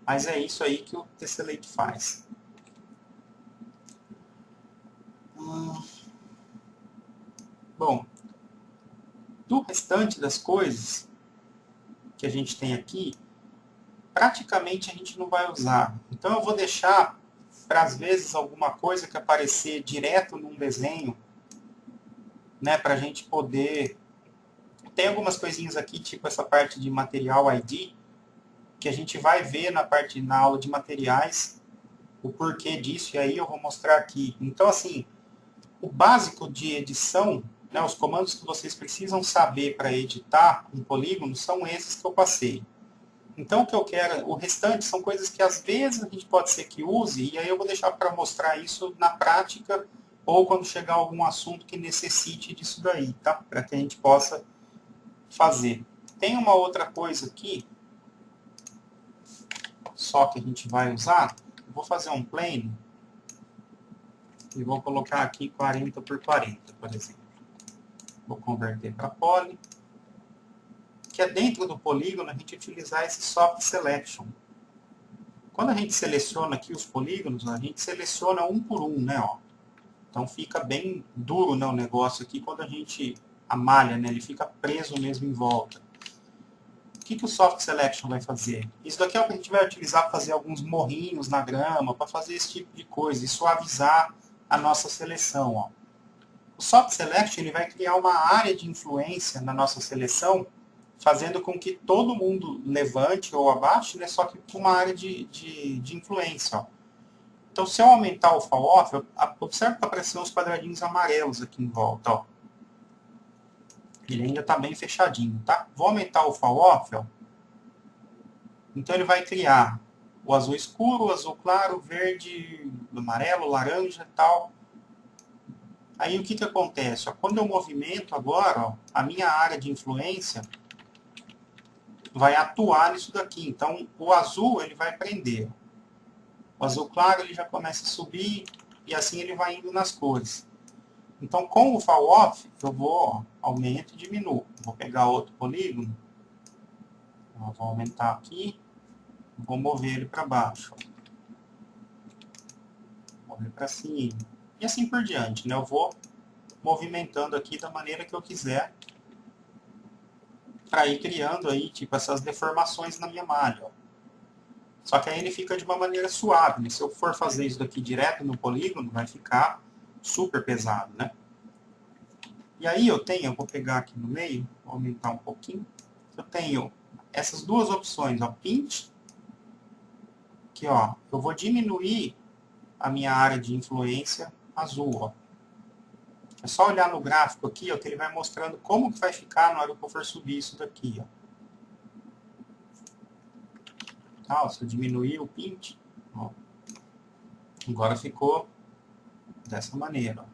S1: Mas é isso aí que o Tessellate faz. Bom, do restante das coisas que a gente tem aqui, praticamente a gente não vai usar. Então eu vou deixar para, às vezes, alguma coisa que aparecer direto num desenho, né, para a gente poder... Tem algumas coisinhas aqui, tipo essa parte de material ID, que a gente vai ver na aula de materiais o porquê disso, e aí eu vou mostrar aqui. Então, assim, o básico de edição, né, os comandos que vocês precisam saber para editar um polígono são esses que eu passei. Então, o que eu quero, o restante são coisas que às vezes a gente pode ser que use, e aí eu vou deixar para mostrar isso na prática, ou quando chegar algum assunto que necessite disso daí, tá? Para que a gente possa fazer. Tem uma outra coisa aqui, só que a gente vai usar. Eu vou fazer um plane, e vou colocar aqui 40 por 40, por exemplo. Vou converter para poly. Que é dentro do polígono a gente utilizar esse soft selection. Quando a gente seleciona aqui os polígonos, a gente seleciona um por um, né? Ó. Então fica bem duro, né, o negócio aqui quando a gente a malha, né? Ele fica preso mesmo em volta. O que o Soft Selection vai fazer? Isso daqui é o que a gente vai utilizar para fazer alguns morrinhos na grama, para fazer esse tipo de coisa e suavizar a nossa seleção. Ó. O Soft Selection ele vai criar uma área de influência na nossa seleção, fazendo com que todo mundo levante ou abaixe, né, só que com uma área de influência. Ó. Então, se eu aumentar o Fall Off, observe que apareceram uns quadradinhos amarelos aqui em volta. Ó. Ele ainda está bem fechadinho, tá? Vou aumentar o Fall Off, ó. Então ele vai criar o azul escuro, o azul claro, o verde, o amarelo, o laranja e tal. Aí o que acontece? Ó? Quando eu movimento agora, ó, a minha área de influência vai atuar nisso daqui. Então o azul ele vai prender. O azul claro ele já começa a subir e assim ele vai indo nas cores. Então, com o Fall Off, eu vou, aumento e diminuo. Vou pegar outro polígono. Eu vou aumentar aqui. Vou mover ele para baixo. Mover para cima. E assim por diante. Né? Eu vou movimentando aqui da maneira que eu quiser. Para ir criando aí, tipo, essas deformações na minha malha. Ó. Só que aí ele fica de uma maneira suave. Né? Se eu for fazer isso daqui direto no polígono, vai ficar super pesado, né? E aí eu vou pegar aqui no meio, vou aumentar um pouquinho. Eu tenho essas duas opções, ó, Pinch. Aqui, ó, eu vou diminuir a minha área de influência azul, ó. É só olhar no gráfico aqui, ó, que ele vai mostrando como que vai ficar na hora que eu for subir isso daqui, ó. Tá, ó, se eu diminuir o Pinch, ó, agora ficou dessa maneira, ó.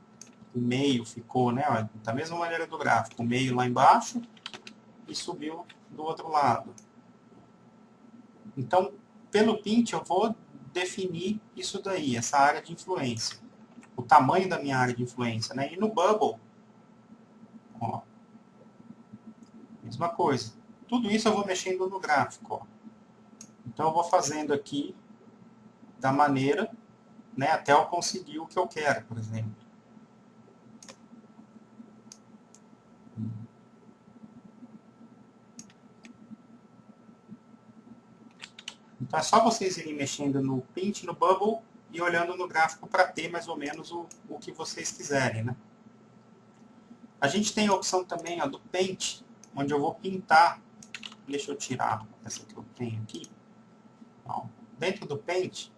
S1: O meio ficou, né, ó, da mesma maneira do gráfico, o meio lá embaixo e subiu do outro lado. Então, pelo Pinch eu vou definir isso daí, essa área de influência. O tamanho da minha área de influência, né? E no Bubble, ó, mesma coisa. Tudo isso eu vou mexendo no gráfico, ó. Então eu vou fazendo aqui da maneira, né, até eu conseguir o que eu quero, por exemplo. Então é só vocês irem mexendo no Pinch, no Bubble e olhando no gráfico para ter mais ou menos o que vocês quiserem, né? A gente tem a opção também, ó, do Paint, onde eu vou pintar. Deixa eu tirar essa que eu tenho aqui. Ó, dentro do Paint,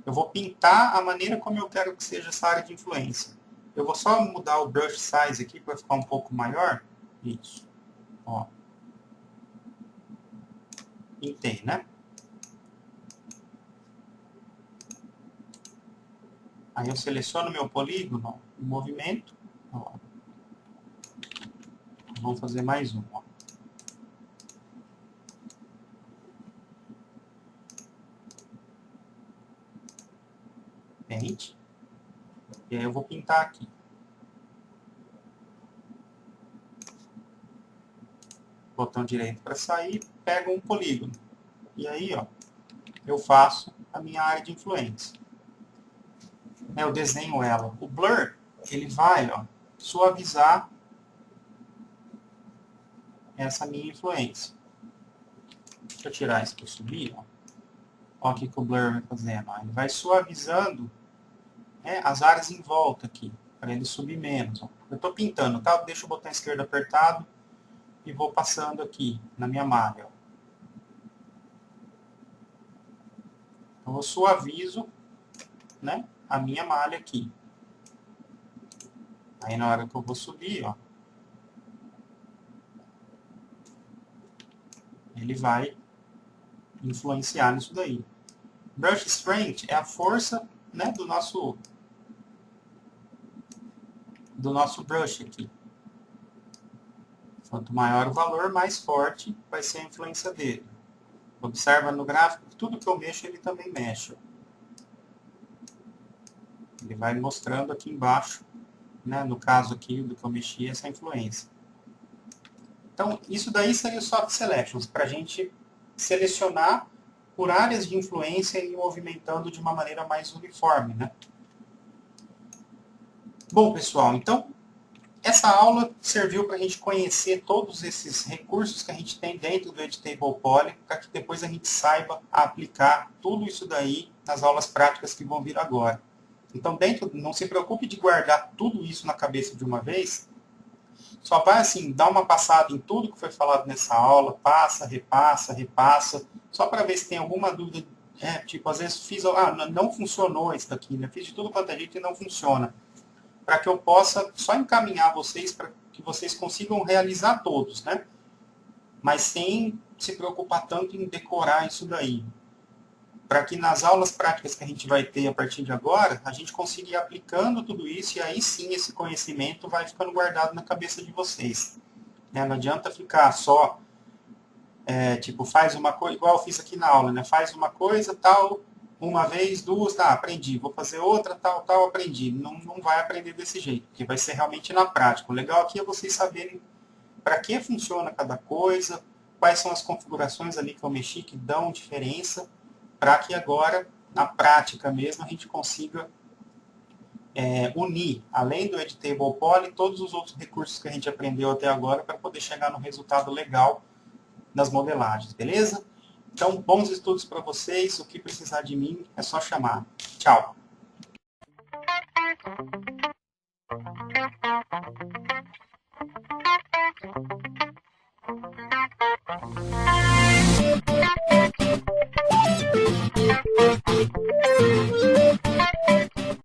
S1: eu vou pintar a maneira como eu quero que seja essa área de influência. Eu vou só mudar o brush size aqui para ficar um pouco maior. Isso. Ó. Pintei, né? Aí eu seleciono meu polígono, o movimento. Ó. Vamos fazer mais um. Ó. Paint. E aí eu vou pintar aqui. Botão direito para sair, pego um polígono. E aí, ó, eu faço a minha área de influência. Eu desenho ela. O blur, ele vai, ó, suavizar essa minha influência. Deixa eu tirar isso para eu subir, ó. Olha o que o blur vai fazendo. Ó. Ele vai suavizando, né, as áreas em volta aqui, para ele subir menos. Ó. Eu estou pintando, tá? Deixo o botão esquerdo apertado e vou passando aqui na minha malha. Ó. Então, eu suavizo, né, a minha malha aqui. Aí na hora que eu vou subir, ó, ele vai influenciar nisso daí. Brush Strength é a força, né, do nosso brush aqui. Quanto maior o valor, mais forte vai ser a influência dele. Observa no gráfico, tudo que eu mexo, ele também mexe. Ele vai mostrando aqui embaixo, né, no caso aqui do que eu mexi, essa influência. Então, isso daí seria o Soft Selections, para a gente selecionar por áreas de influência e movimentando de uma maneira mais uniforme, né? Bom, pessoal, então, essa aula serviu para a gente conhecer todos esses recursos que a gente tem dentro do Editable Poly, para que depois a gente saiba aplicar tudo isso daí nas aulas práticas que vão vir agora. Então, não se preocupe de guardar tudo isso na cabeça de uma vez, só vai assim, dar uma passada em tudo que foi falado nessa aula, passa, repassa, repassa, só para ver se tem alguma dúvida, tipo, às vezes não funcionou isso daqui, né? Fiz de tudo quanto é jeito e não funciona, para que eu possa só encaminhar vocês para que vocês consigam realizar todos, né? Mas sem se preocupar tanto em decorar isso daí. Para que nas aulas práticas que a gente vai ter a partir de agora, a gente consiga ir aplicando tudo isso e aí sim esse conhecimento vai ficando guardado na cabeça de vocês. Não adianta ficar só, tipo, faz uma coisa, igual eu fiz aqui na aula, né? Faz uma coisa, tal, uma vez, duas, tá, aprendi. Vou fazer outra, tal, tal, aprendi. Não vai aprender desse jeito, porque vai ser realmente na prática. O legal aqui é vocês saberem para que funciona cada coisa, quais são as configurações ali que eu mexi que dão diferença, para que agora, na prática mesmo, a gente consiga unir, além do Editable Poly, todos os outros recursos que a gente aprendeu até agora para poder chegar no resultado legal nas modelagens, beleza? Então, bons estudos para vocês. O que precisar de mim é só chamar. Tchau!